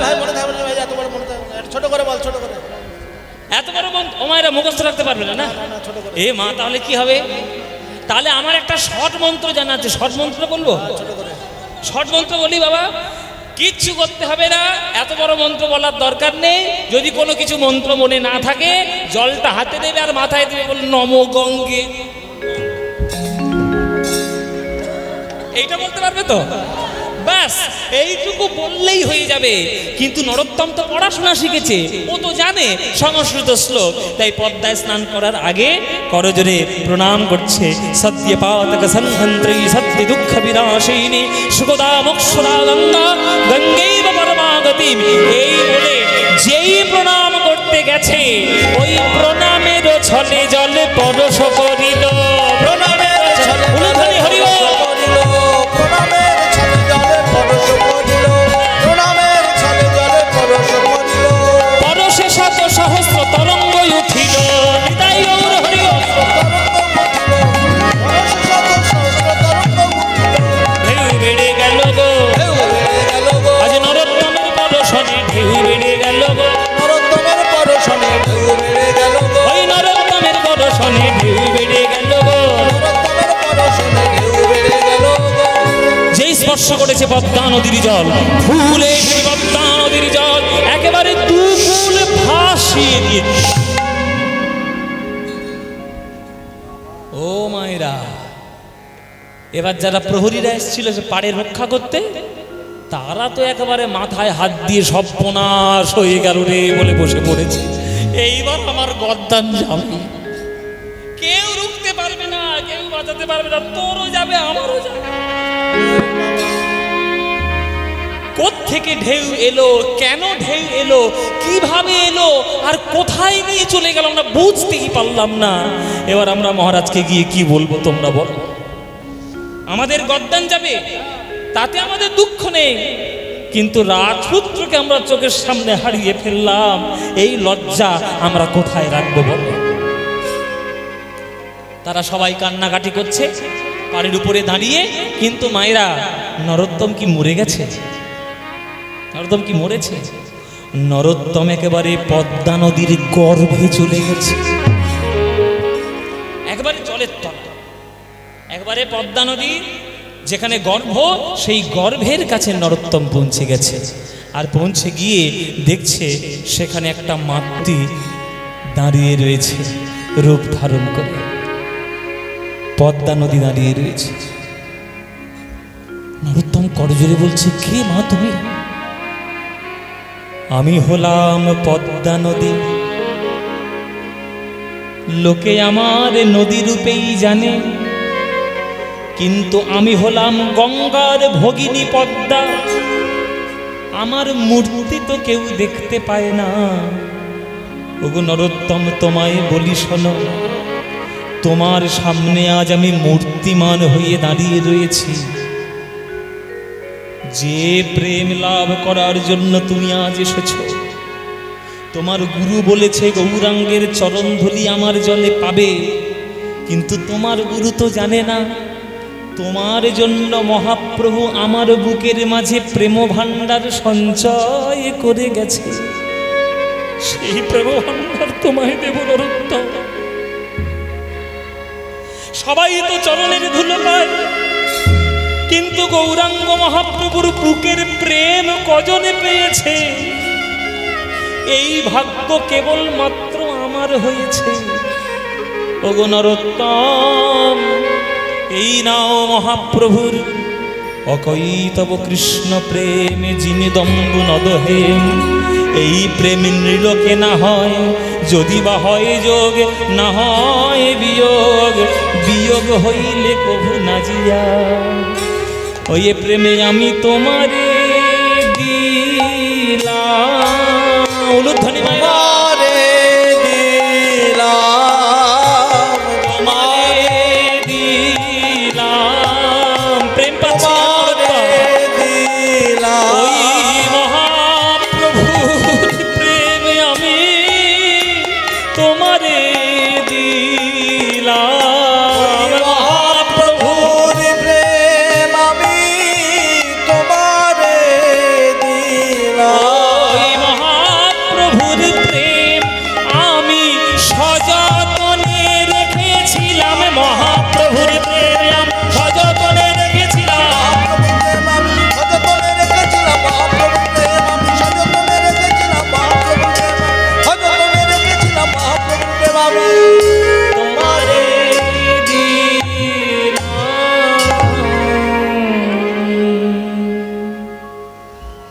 ভাই মনে থাকবে না ভাই, এত বড় মনে থাকবে না, ছোট করে বল, ছোট করে। এত বড় মন্ত্র ও মায়েরা মুখস্থ রাখতে পারবে না? না এ মা, তাহলে কি হবে? তাহলে আমার একটা শর্ট মন্ত্র জানা আছে, শর্ট মন্ত্র বলবো। শর্ট মন্ত্র বলি বাবা, কিচ্ছু করতে হবে না, এত বড় মন্ত্র বলার দরকার নেই। যদি কোনো কিছু মন্ত্র মনে না থাকে জলটা হাতে দেবে আর মাথায় দেবে, বল নমো গঙ্গে। এইটা বলতে পারবে তো? ব্যাস এইটুকু বললেই হয়ে যাবে। কিন্তু নরোত্তম তো পড়াশোনা শিখেছে, ও তো জানে সংস্কৃত শ্লোক, তাই পদ্মায় স্নান করার আগে করজোরে প্রণাম করছে। সদ্যপাতক সংহন্ত্রী সদ্য দুঃখ বিনাশিনী সুখদা মোক্ষদা গঙ্গা গঙ্গৈব পরমা গতিম। এই বলে যেই প্রণাম করতে গেছে ওই প্রণামের ছলে জল পরশ করিল। প্রণামের ছলে হরিব, প্রণামের ছলে জলে পরশ করিল, প্রণামের ছলে জলে পরশ করিল। পরশে শত সহস্র তরঙ্গ উঠিল। নিতাই গৌর হরি পরশে শত সহস্র তরঙ্গ উঠিল। ঢেউ বেড়ে গেল গো, আজ নরোত্তমের পরশনে ঢেউ বেড়ে গেল গো। নরোত্তমের পরশনে ঢেউ বেড়ে গেল গো, ওই নরোত্তমের পরশনে ঢেউ বেড়ে গেল গো। নরোত্তমের পরশনে ঢেউ বেড়ে গেল গো। যেই স্পর্শ করেছে পদ্মা নদীর জল, ফুলে পদ্মা নদীর জল একেবারে দুকুল ভাসিয়ে দিয়েছে। ও মায়েরা, এবার যারা প্রহরীরা এসেছিল সে পাড়ে রক্ষা করতে, তারা তো একেবারে মাথায় হাত দিয়ে সর্বনাশ হয়ে গেল রে বলে বসে পড়েছে। এইবার আমার গদ্দান যাবে, কেউ রুখতে পারবে না, কেউ বাঁচাতে পারবে না। তোরও যাবে, আমারও যাবে। কোত্থেকে ঢেউ এলো, কেন ঢেউ এলো, কিভাবে এলো, আর কোথায় নিয়ে চলে গেল আমরা বুঝতেই পারলাম না। এবার আমরা মহারাজকে গিয়ে কি বলবো তোমরা বলো? আমাদের গদ্দান যাবে, তাতে আমাদের দুঃখ নেই, কিন্তু রাজপুত্রকে আমরা চোখের সামনে হারিয়ে ফেললাম, এই লজ্জা আমরা কোথায় রাখবো বলো? তারা সবাই কান্নাকাটি করছে। পাড়ের উপরে দাঁড়িয়ে। কিন্তু মায়েরা, নরোত্তম কি মরে গেছে? নরোত্তম কি মরেছে? নরোত্তম একেবারে পদ্মা নদীর গর্ভে চলে গেছে, একবারে জলের তলা, একবারে পদ্মা নদী যেখানে গর্ভ, সেই গর্ভের কাছে নরোত্তম পৌঁছে গেছে। আর পৌঁছে গিয়ে দেখছে সেখানে একটা মাতৃ দাঁড়িয়ে রয়েছে, রূপ ধারণ করে। পদ্মা নদী দাঁড়িয়ে রয়েছে। নরোত্তম করজোরে বলছে, কে মা তুমি? আমি হলাম পদ্মা নদী, লোকে আমার নদী রূপেই জানে, কিন্তু আমি হলাম গঙ্গার ভগিনী পদ্মা। আমার মূর্তি তো কেউ দেখতে পায় না। ওগো নরোত্তম, তোমায় বলি শোনো, তোমার সামনে আজ আমি মূর্তিমান হয়ে দাঁড়িয়ে রয়েছি। যে প্রেম লাভ করার জন্য তুমি আজ এসেছ, তোমার গুরু বলেছে গৌরাঙ্গের চরণধূলি আমার জলে পাবে, কিন্তু তোমার গুরু তো জানে না তোমার জন্য মহাপ্রভু আমার বুকের মাঝে প্রেম ভাণ্ডার সঞ্চয় করে গেছে। সেই প্রেম ভাণ্ডার তোমায় দেব নরোত্তম। সবাই তো চরণের ধুলো পায়, কিন্তু গৌরাঙ্গ মহাপ্রভুর বুকের প্রেম কজনে পেয়েছে? এই ভাগ্য কেবল মাত্র আমার হয়েছে। ওগো নরোত্তম, এই নাও মহাপ্রভুর অকৈতব কৃষ্ণ প্রেমে যিনি দম্বু নদহেন। এই প্রেম নৃলোকে না হয়, যদি বা হয় যোগ, না হয় বিয়োগ, বিয়োগ হইলে কভু না জিয়া। ওই প্রেমে আমি তোমারে দিলাম, উলুধ্বনি মায়েরা,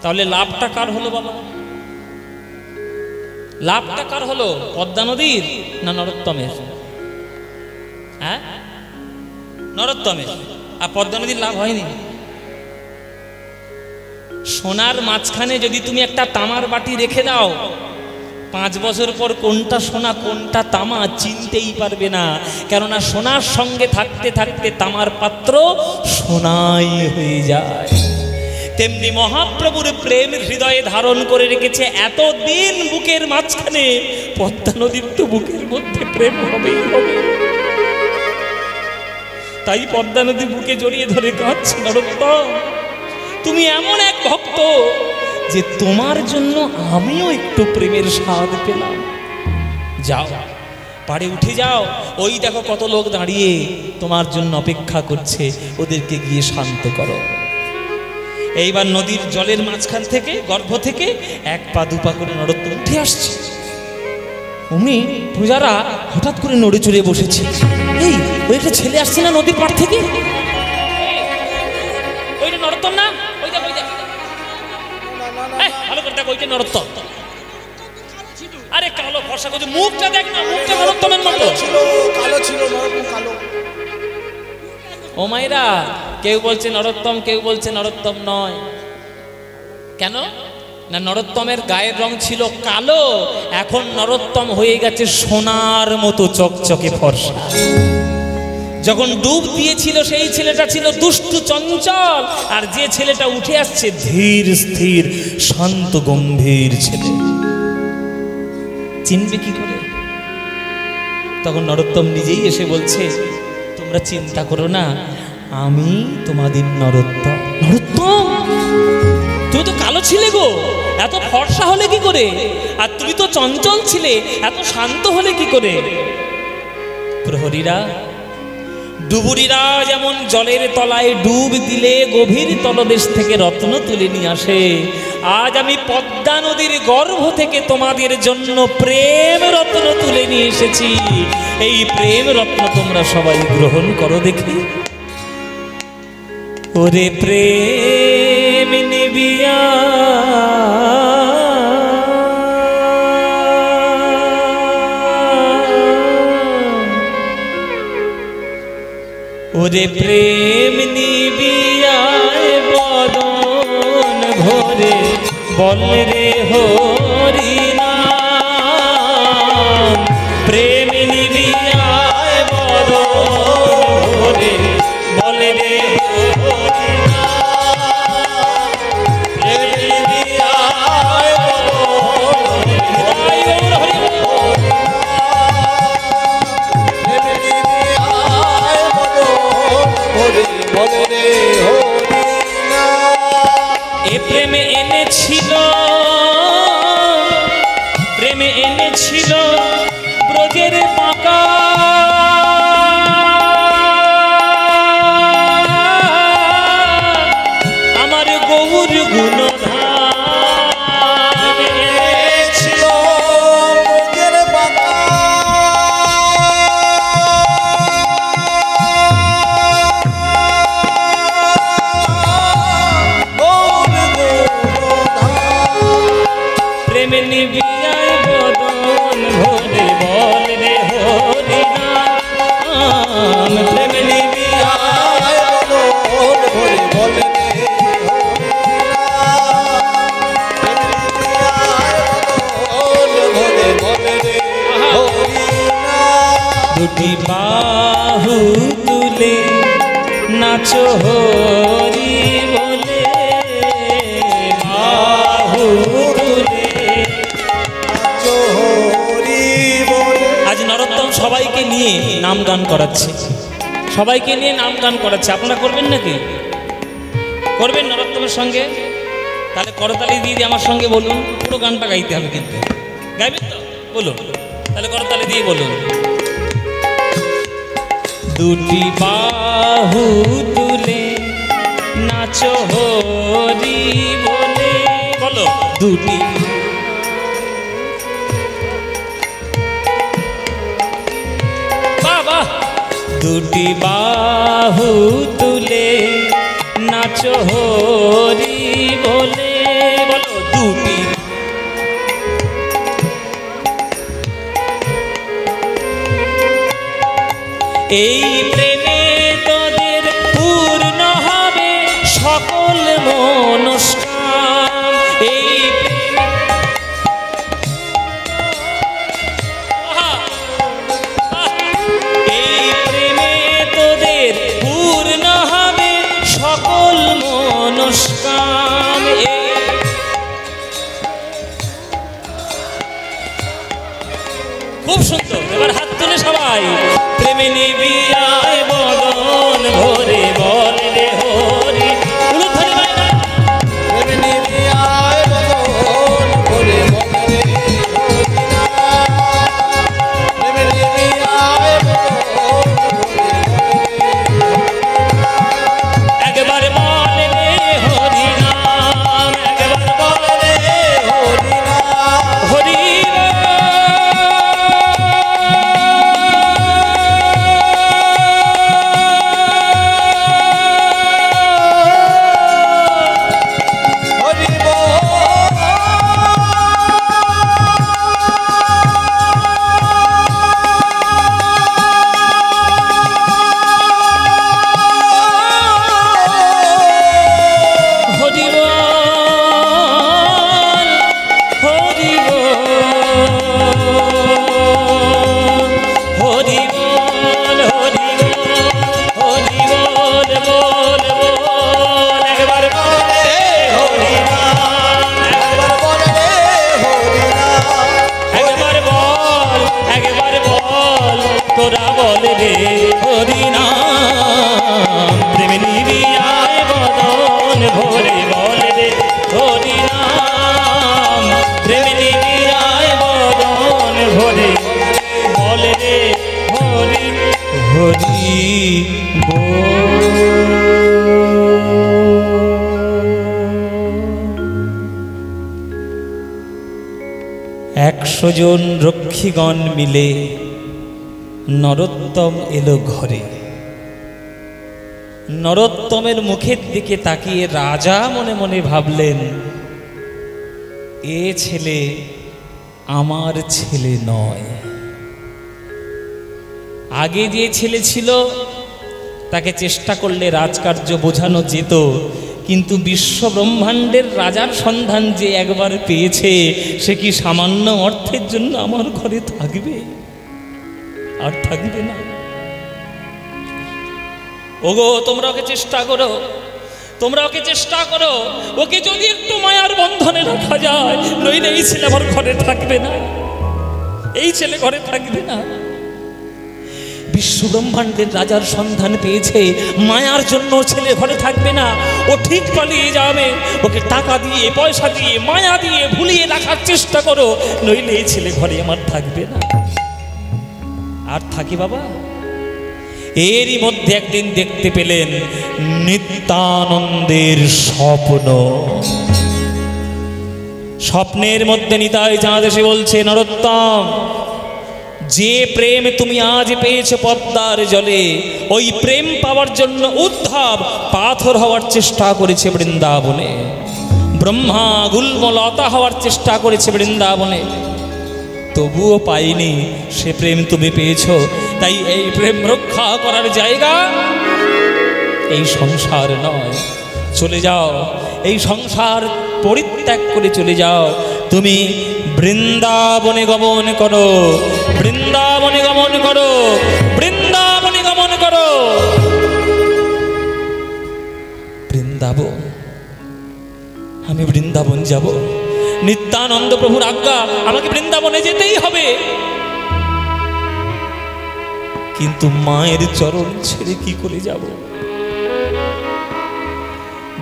তাহলে লাভটা কার হলো বাবা? লাভটা কার হলো? পদ্মা নদীর না নরোত্তমের? হ্যাঁ, নরোত্তমের। আর পদ্মা নদীর লাভ হয়নি। সোনার মাঝখানে যদি তুমি একটা তামার বাটি রেখে দাও, 5 বছর পর কোনটা সোনা কোনটা তামা চিনতেই পারবে না, কেননা সোনার সঙ্গে থাকতে থাকতে তামার পাত্র সোনাই হয়ে যায়। তেমনি মহাপ্রভুর প্রেম হৃদয়ে ধারণ করে রেখেছে এতদিন বুকের মাঝখানে। পদ্মা নদীর তো বুকের মধ্যে প্রেম হবেই হবে। তাই পদ্মা নদী বুকে জড়িয়ে ধরে কাঁদছে, নরোত্তম তুমি এমন এক ভক্ত যে তোমার জন্য আমিও একটু প্রেমের স্বাদ পেলাম। যাও, পাড়ে উঠে যাও, ওই দেখো কত লোক দাঁড়িয়ে তোমার জন্য অপেক্ষা করছে, ওদেরকে গিয়ে শান্ত করো। এইবার নদীর জলের মাঝখান থেকে, গর্ভ থেকে 1 পা 2 পা করে নরোত্তম উঠে আসছে। অমনি পূজারা হঠাৎ করে নড়ে চড়ে বসেছে। এই ওই একটা ছেলে আসছে না নদীর পাড় থেকে? ওইটা নরোত্তম না? ওইটা ভালো করে দেখ, ওইটা নরোত্তম। আরে কালো ফর্সা করছে, মুখটা দেখ না, মুখটা নরোত্তমের মতো কালো ছিল, কালো। ও মায়েরা, কেউ বলছে নরোত্তম, কেউ বলছে নরোত্তম নয়। কেন না? নরোত্তমের গায়ের রং ছিল কালো, এখন নরোত্তম হয়ে গেছে সোনার মতো চকচকে ফর্সা। যখন ডুব দিয়েছিল সেই ছেলেটা ছিল দুষ্টু চঞ্চল, আর যে ছেলেটা উঠে আসছে ধীর স্থির শান্ত গম্ভীর ছেলে। চিনবে কি করে? তখন নরোত্তম নিজেই এসে বলছে, তোমরা চিন্তা করো না, আমি তোমাদের নরোত্তম। নরোত্তম, তুমি তো কালো ছিলে গো, এত ফর্সা হলে কি করে? আর তুমি তো চঞ্চল ছিলে, এত শান্ত হলে কি করে? প্রহরীরা, ডুবুরিরা যেমন জলের তলায় ডুব দিলে গভীর তলদেশ থেকে রত্ন তুলে নিয়ে আসে, আজ আমি পদ্মা নদীর গর্ভ থেকে তোমাদের জন্য প্রেম রত্ন তুলে নিয়ে এসেছি। এই প্রেম রত্ন তোমরা সবাই গ্রহণ করো দেখি। ওরে প্রেম নিবিয়া ওরে প্রেম নিবিয়ায় বদন ভরে বল রে হরি নাম। প্রেম নিবিয়ায় বদন ভরে বল রে হরি নাম। প্রেম নিবিয়ায় বদন হরি এ প্রেমে এনেছিল, প্রেমে এনেছিল ব্রজের বাঁকা আমার গৌর গুণধাম। এনেছিল ব্রজের বাঁকা প্রেমে নিবিয়ায় বদন ভরে বল রে হরি নাম। প্রেমে নিবিয়ায় বদন ভরে বল রে দুটি বাহু তুলে নাচো হরি বলে, বাহু তুলে নাচো হরি বলে। আজ নরোত্তম সবাইকে নিয়ে নাম গান করাচ্ছে, সবাইকে নিয়ে নাম গান করাচ্ছে। আপনারা করবেন নাকি? করবেন নরোত্তমের সঙ্গে? তাহলে করতালি দিয়ে আমার সঙ্গে বলুন, পুরো গানটা গাইতে হবে কিন্তু। গাইবেন তো? বলুন তাহলে, করতালি দিয়ে বলুন। দুটি বাহু তুলে নাচো হরি বলে, বলো দুটি বাবা। দুটি বাহু তুলে নাচো হরি বলে, বলো দুটি। এই প্রেমে তোদের পূর্ণ হবে সকল মনস্কাম। এই প্রেমে তোদের পূর্ণ হবে সকল মনস্কাম। খুব সুন্দর, এবার হাত তুলে সবাই প্রেমে নিবিয়ায় বদন ভরে বল রে হরি। উলুধ্বনি বাইরে। প্রেমে নিবিয়ায় বদন ভরে বল রে হরি নাম। প্রেমে নিবিয়ায় বদন ভরে একবার বল রে হরি নাম, একবার বল রে হরি নাম। হরি 100 জন রক্ষীগণ মিলে নরোত্তম এলো ঘরে। নরোত্তমের মুখের দিকে তাকিয়ে রাজা মনে মনে ভাবলেন, এ ছেলে আমার ছেলে নয়। আগে যে ছেলে ছিল তাকে চেষ্টা করলে রাজকার্য বোঝানো যেত, কিন্তু বিশ্ব ব্রহ্মাণ্ডের রাজার সন্ধান যে একবার পেয়েছে, সে কি সামান্য অর্থের জন্য আমার ঘরে থাকবে? আর থাকবে না। ওগো, তোমরা ওকে চেষ্টা করো, তোমরা ওকে চেষ্টা করো, ওকে যদি একটু মায়ার বন্ধনে রাখা যায়, নইলে এই ছেলে আমার ঘরে থাকবে না, এই ছেলে ঘরে থাকবে না। বিশ্ব ব্রহ্মাণ্ডের রাজার সন্ধান পেয়েছে, মায়ার জন্য ছেলে ঘরে থাকবে না, ও ঠিক পালিয়ে যাবে। ওকে টাকা দিয়ে, পয়সা দিয়ে, মায়া দিয়ে ভুলিয়ে রাখার চেষ্টা করো, নইলে এই ছেলে ঘরে আমার থাকবে না। আর থাকি বাবা? এরই মধ্যে একদিন দেখতে পেলেন নিত্যানন্দের স্বপ্ন। স্বপ্নের মধ্যে নিতাই চাঁদ এসে বলছে, নরোত্তম, যে প্রেম তুমি আজ পেয়েছো পদ্মার জলে, ওই প্রেম পাওয়ার জন্য উদ্ধব পাথর হওয়ার চেষ্টা করেছে বৃন্দাবনে, ব্রহ্মা গুল্মলতা হওয়ার চেষ্টা করেছে বৃন্দাবনে, তবুও পাইনি। সে প্রেম তুমি পেয়েছো, তাই এই প্রেম রক্ষা করার জায়গা এই সংসার নয়। চলে যাও, এই সংসার পরিত্যাগ করে চলে যাও, তুমি বৃন্দাবনে গমন করো, বৃন্দাবনে গমন করো, বৃন্দাবনে গমন করো। বৃন্দাবন, আমি বৃন্দাবন যাব, নিত্যানন্দ প্রভুর আজ্ঞা, আমাকে বৃন্দাবনে যেতেই হবে। কিন্তু মায়ের চরণ ছেড়ে কি করে যাব?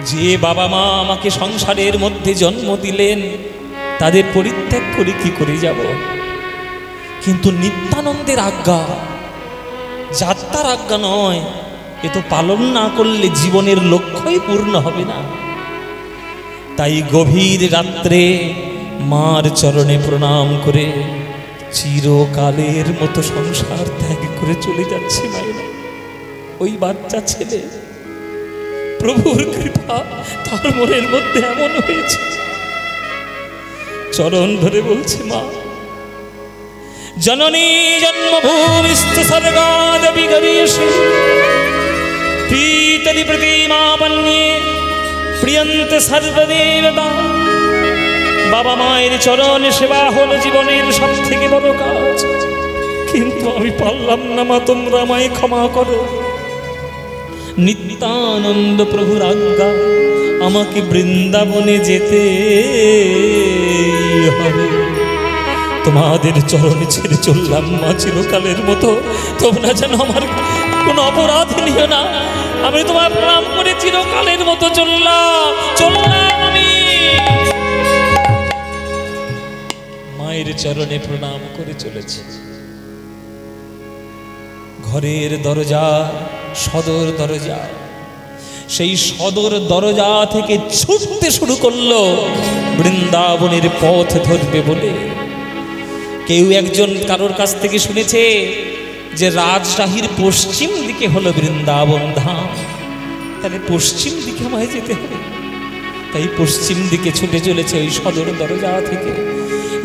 যে বাবা মা আমাকে সংসারের মধ্যে জন্ম দিলেন, তাদের পরিত্যাগ করে কি করে যাব? কিন্তু নিত্যানন্দের আজ্ঞা, যাত্রার আজ্ঞা নয়, এ তো পালন না করলে জীবনের লক্ষ্যই পূর্ণ হবে না। তাই গভীর রাত্রে মার চরণে প্রণাম করে চিরকালের মতো সংসার ত্যাগ করে চলে যাচ্ছে মায়েরা। ওই বাচ্চা ছেলে, প্রভুর কৃপা তার মনের মধ্যে এমন হয়েছে, চরণ ধরে বলছে, মা, জননী জন্মভূমিস্তু স্বর্গাদপি গরীয়সী, পিতরি প্রতিমাপন্যে প্রিয়ন্তে সর্বদেবতা। বাবা মায়ের চরণ সেবা হলো জীবনের সব থেকে বড় কাজ, কিন্তু আমি পারলাম না মা, তোমরা আমায় ক্ষমা করো। নিত্যানন্দ প্রভুর আজ্ঞা, আমাকে বৃন্দাবনে যেতে হবে। তোমাদের চরণে ছেড়ে চললাম মা, চিরকালের মতো। তোমরা যেন আমার কোনো অপরাধ নিও না, আমি তোমার প্রণাম করে চিরকালের মতো চললাম আমি। মায়ের চরণে প্রণাম করে চলেছে। ঘরের দরজা, সদর দরজা, সেই সদর দরজা থেকে ছুটতে শুরু করলো বৃন্দাবনের পথ ধরবে বলে। কেউ একজন কারোর কাছ থেকে শুনেছে যে রাজশাহীর পশ্চিম দিকে হলো বৃন্দাবন ধাম, তাহলে পশ্চিম দিকে আমায় যেতে হবে। তাই পশ্চিম দিকে ছুটে চলেছে ওই সদর দরজা থেকে।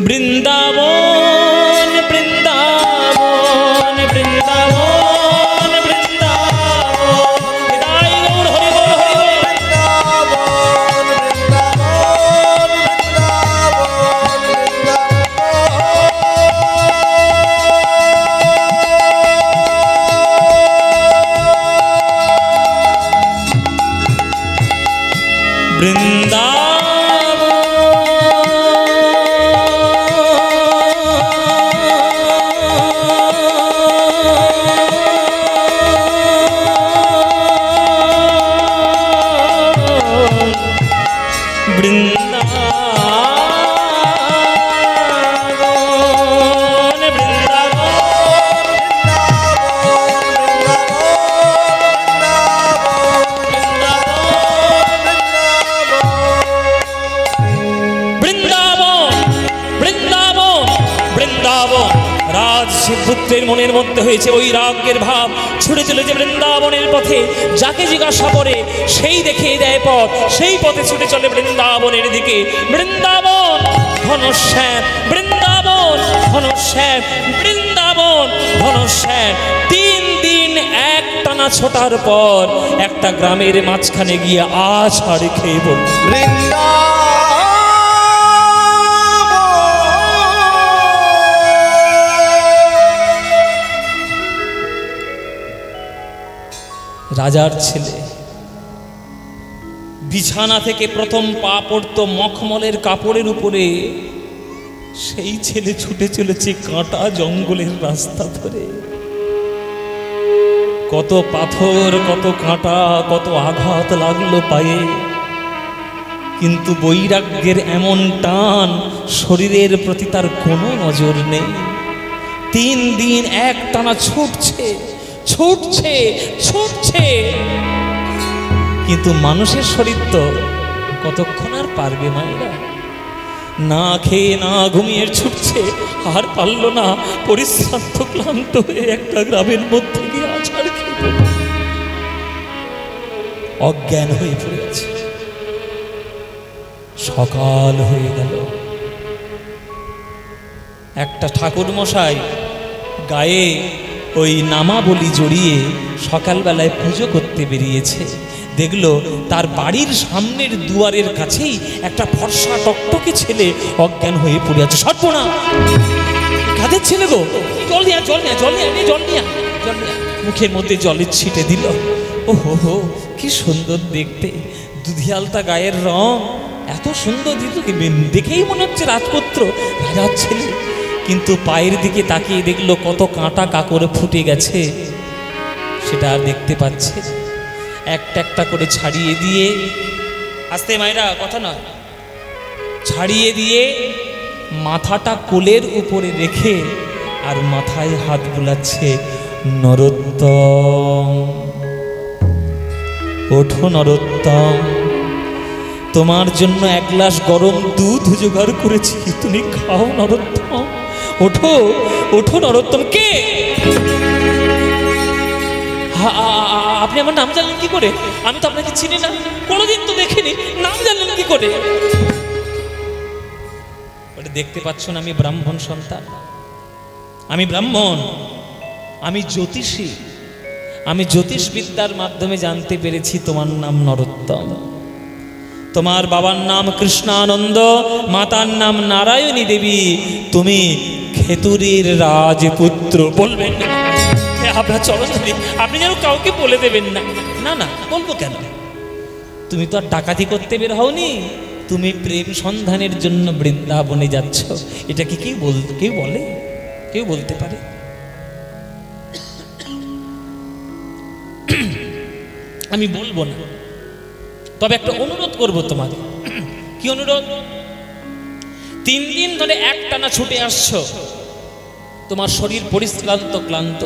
বৃন্দাবন বৃন্দাবন বৃন্দাবন বৃন্দাবন, হৃদয় গৌর হরি বল হরি বল। বৃন্দাবন বৃন্দাবন পুত্রের মনের মধ্যে হয়েছে ওই রাগের ভাব, ছুটে চলেছে বৃন্দাবনের পথে। যাকে জিজ্ঞাসা করে সেই দেখিয়ে দেয় পথ, সেই পথে ছুটে চলে বৃন্দাবনের দিকে। বৃন্দাবন ঘনশ্যাম, বৃন্দাবন ঘনশ্যাম, বৃন্দাবন ঘনশ্যাম। 3 দিন এক টানা ছোটার পর একটা গ্রামের মাঝখানে গিয়ে আছাড় খেয়ে বলল, রাজার ছেলে বিছানা থেকে প্রথম পা পড়তো মখমলের কাপড়ের উপরে, সেই ছেলে ছুটে চলেছে কাঁটা জঙ্গলের রাস্তা ধরে। কত পাথর, কত কাঁটা, কত আঘাত লাগলো পায়ে, কিন্তু বৈরাগ্যের এমন টান, শরীরের প্রতি তার কোনো নজর নেই। 3 দিন এক টানা ছুটছে ছুটছে ছুটছে, কিন্তু মানুষের শরীর তো কতক্ষণ আর পারবে মায়েরা? না খেয়ে না ঘুমিয়ে ছুটছে, আর পারল না, পরিশ্রান্ত ক্লান্ত হয়ে একটা গ্রামের মধ্যে গিয়ে আছাড় খেয়ে পড়ল, অজ্ঞান হয়ে পড়েছে। সকাল হয়ে গেল। একটা ঠাকুর মশাই গায়ে ওই নামাবলি জড়িয়ে সকালবেলায় পুজো করতে বেরিয়েছে। দেখলো তার বাড়ির সামনের দুয়ারের কাছেই একটা ফর্সা টকটকে ছেলে অজ্ঞান হয়ে পড়ে আছে। সর্বনাশ, কাদের ছেলে গো? জল নিয়া, জল নিয়া, জল নিয়া, জল নিয়া, জল নিয়া। মুখের মধ্যে জলের ছিটে দিল। ও হো হো, কি সুন্দর দেখতে, দুধিয়ালতা গায়ের রং, এত সুন্দর দিত, দেখেই মনে হচ্ছে রাজপুত্র, রাজার ছেলে। কিন্তু পায়ের দিকে তাকিয়ে দেখলো কত কাঁটা কাকড়ে ফুটে গেছে, সেটা আর দেখতে পাচ্ছে। একটা একটা করে ছাড়িয়ে দিয়ে, আস্তে মায়েরা, কথা নয়, ছাড়িয়ে দিয়ে মাথাটা কোলের উপরে রেখে আর মাথায় হাত বুলাচ্ছে। নরোত্তম, ওঠো নরোত্তম, তোমার জন্য 1 গ্লাস গরম দুধ জোগাড় করেছি, তুমি খাও নরোত্তম। ওঠো, ওঠো নরোত্তম। কে আপনি? আমার নাম জানলেন কি করে? আমি তো আপনাকে চিনি না, কোনোদিন তো দেখিনি, নাম জানলেন কি করে? ওটা দেখতে পাচ্ছ না, আমি ব্রাহ্মণ সন্তান, আমি ব্রাহ্মণ, আমি জ্যোতিষী। আমি জ্যোতিষ বিদ্যার মাধ্যমে জানতে পেরেছি তোমার নাম নরোত্তম। তোমার বাবার নাম কৃষ্ণানন্দ, মাতার নাম নারায়ণী দেবী, তুমি খেতুরির রাজপুত্র। বলবেন না আপনার চরণ ধরি, আপনি যেন কাউকে বলে দেবেন না। না না, বলবো কেন? তুমি তো আর ডাকাতি করতে বের হওনি, তুমি প্রেম সন্ধানের জন্য বৃন্দাবনে যাচ্ছ। এটা কি কেউ বলে? কেউ বলতে পারে? আমি বলবো না, তবে একটা অনুরোধ করবো তোমাকে। কি অনুরোধ? 3 দিন ধরে একটানা ছুটে আসছো, তোমার শরীর পরিশ্রান্ত ক্লান্ত,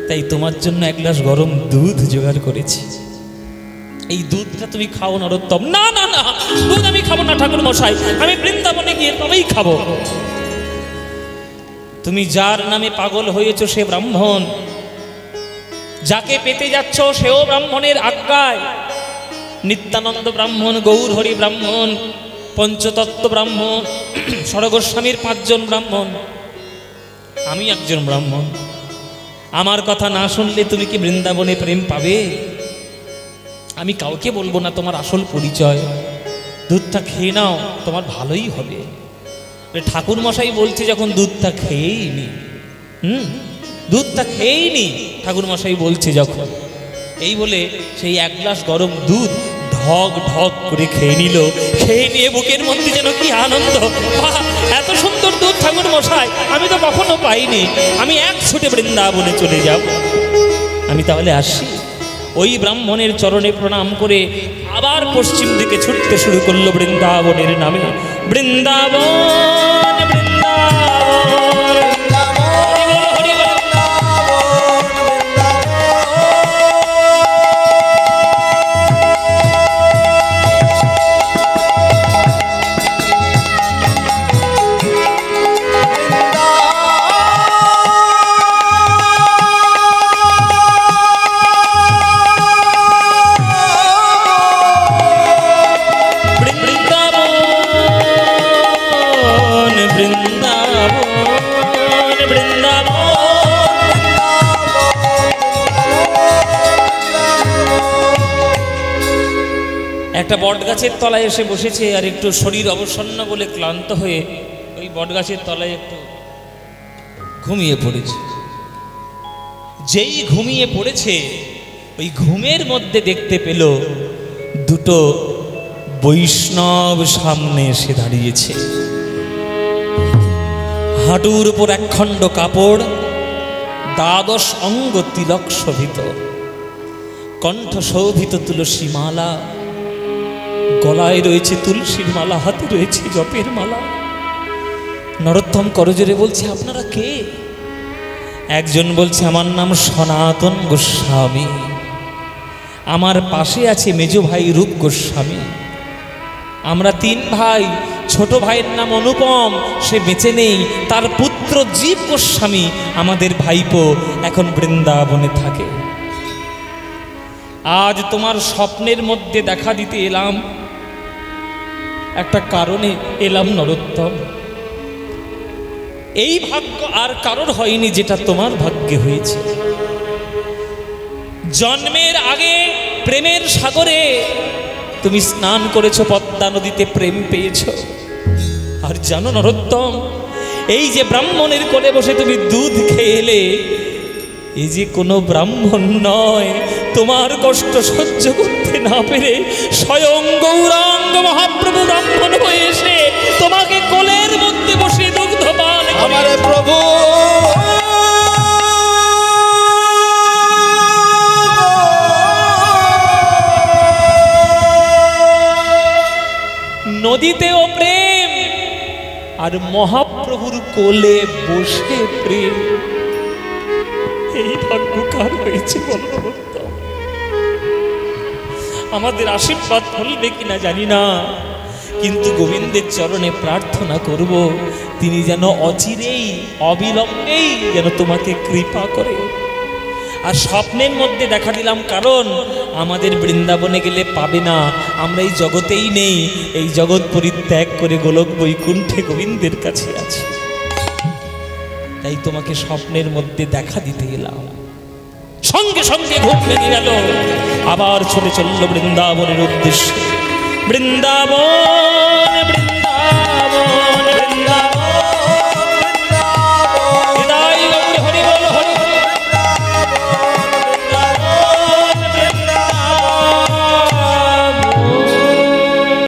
তাই তোমার জন্য 1 গ্লাস গরম দুধ জোগাড় করেছি। এই দুধটা তুমি খাও নরোত্তম। না না না, দুধ আমি খাবো না ঠাকুর মশাই, আমি বৃন্দাবনে গিয়ে তবেই খাবো। তুমি যার নামে পাগল হয়েছ সে ব্রাহ্মণ, যাকে পেতে যাচ্ছ সেও ব্রাহ্মণের আজ্ঞায়। নিত্যানন্দ ব্রাহ্মণ, গৌরহরি ব্রাহ্মণ, পঞ্চতত্ত্ব ব্রাহ্মণ, ষড়গোস্বামীর 5 জন ব্রাহ্মণ, আমি একজন ব্রাহ্মণ। আমার কথা না শুনলে তুমি কি বৃন্দাবনে প্রেম পাবে? আমি কাউকে বলবো না তোমার আসল পরিচয়। দুধটা খেয়ে নাও, তোমার ভালোই হবে। ঠাকুর মশাই বলছে যখন দুধটা খেয়েই নি, দুধটা খেয়েই নি, ঠাকুর মশাই বলছে যখন, এই বলে সেই 1 গ্লাস গরম দুধ ঢক ঢক করে খেয়ে নিল। খেয়ে নিয়ে বুকের মধ্যে যেন কি আনন্দ, এত সুন্দর দুধ ঠাকুর মশাই আমি তো কখনো পাইনি, আমি 1 ছুটে বৃন্দাবনে চলে যাব। আমি তাহলে আসি। ওই ব্রাহ্মণের চরণে প্রণাম করে আবার পশ্চিম দিকে ছুটতে শুরু করলো বৃন্দাবনের নামে। বৃন্দাবন, বৃন্দাবন, একটা বট গাছের তলায় এসে বসেছে, আর একটু শরীর অবসন্ন বলে ক্লান্ত হয়ে ওই বট গাছের তলায় একটু ঘুমিয়ে পড়েছে। যেই ঘুমিয়ে পড়েছে, ওই ঘুমের মধ্যে দেখতে পেল দুটো বৈষ্ণব সামনে এসে দাঁড়িয়েছে। হাঁটুর উপর একখণ্ড কাপড়, দ্বাদশ অঙ্গ তিলক শোভিত, কণ্ঠ শোভিত তুলসী মালা, গলায় রয়েছে তুলসীর মালা, হাতে রয়েছে জপের মালা। নরোত্তম করজোরে বলছে, আপনারা কে? একজন বলছে, আমার নাম সনাতন গোস্বামী, আমার পাশে আছে মেজো ভাই রূপ গোস্বামী। আমরা তিন ভাই, ছোট ভাইয়ের নাম অনুপম, সে বেঁচে নেই, তার পুত্র জীব গোস্বামী আমাদের ভাইপো, এখন বৃন্দাবনে থাকে। আজ তোমার স্বপ্নের মধ্যে দেখা দিতে এলাম, একটা কারণে এলাম নরোত্তম। এই ভাগ্য আর কারোর হয়নি যেটা তোমার ভাগ্যে হয়েছে। জন্মের আগে প্রেমের সাগরে তুমি স্নান করেছো, পদ্মা নদীতে প্রেম পেয়েছো। আর জানো নরোত্তম, এই যে ব্রাহ্মণের কোলে বসে তুমি দুধ খেয়ে এলে, এই যে কোনো ব্রাহ্মণ নয়, তোমার কষ্ট সহ্য করতে না পেরে স্বয়ং গৌরাঙ্গ মহাপ্রভু ব্রাহ্মণ হয়ে এসে তোমাকে কোলের মধ্যে বসে দুগ্ধ পান। আমার প্রভু নদীতেও প্রেম, আর মহাপ্রভুর কোলে বসে প্রেম। এই ভাগ্য কার হয়েছে বলো? আমাদের আশীর্বাদ ফলবে কিনা জানি না, কিন্তু গোবিন্দের চরণে প্রার্থনা করব, তিনি যেন অচিরেই অবিলম্বেই যেন তোমাকে কৃপা করে। আর স্বপ্নের মধ্যে দেখা দিলাম, কারণ আমাদের বৃন্দাবনে গেলে পাবে না, আমরা এই জগতেই নেই, এই জগৎ পরিত্যাগ করে গোলক বৈকুণ্ঠে গোবিন্দের কাছে আছি। তাই তোমাকে স্বপ্নের মধ্যে দেখা দিতে এলাম। সঙ্গে সঙ্গে ঘুম ভেঙে গেল, আবার ছুটে চলল বৃন্দাবনের উদ্দেশ্যে। বৃন্দাবন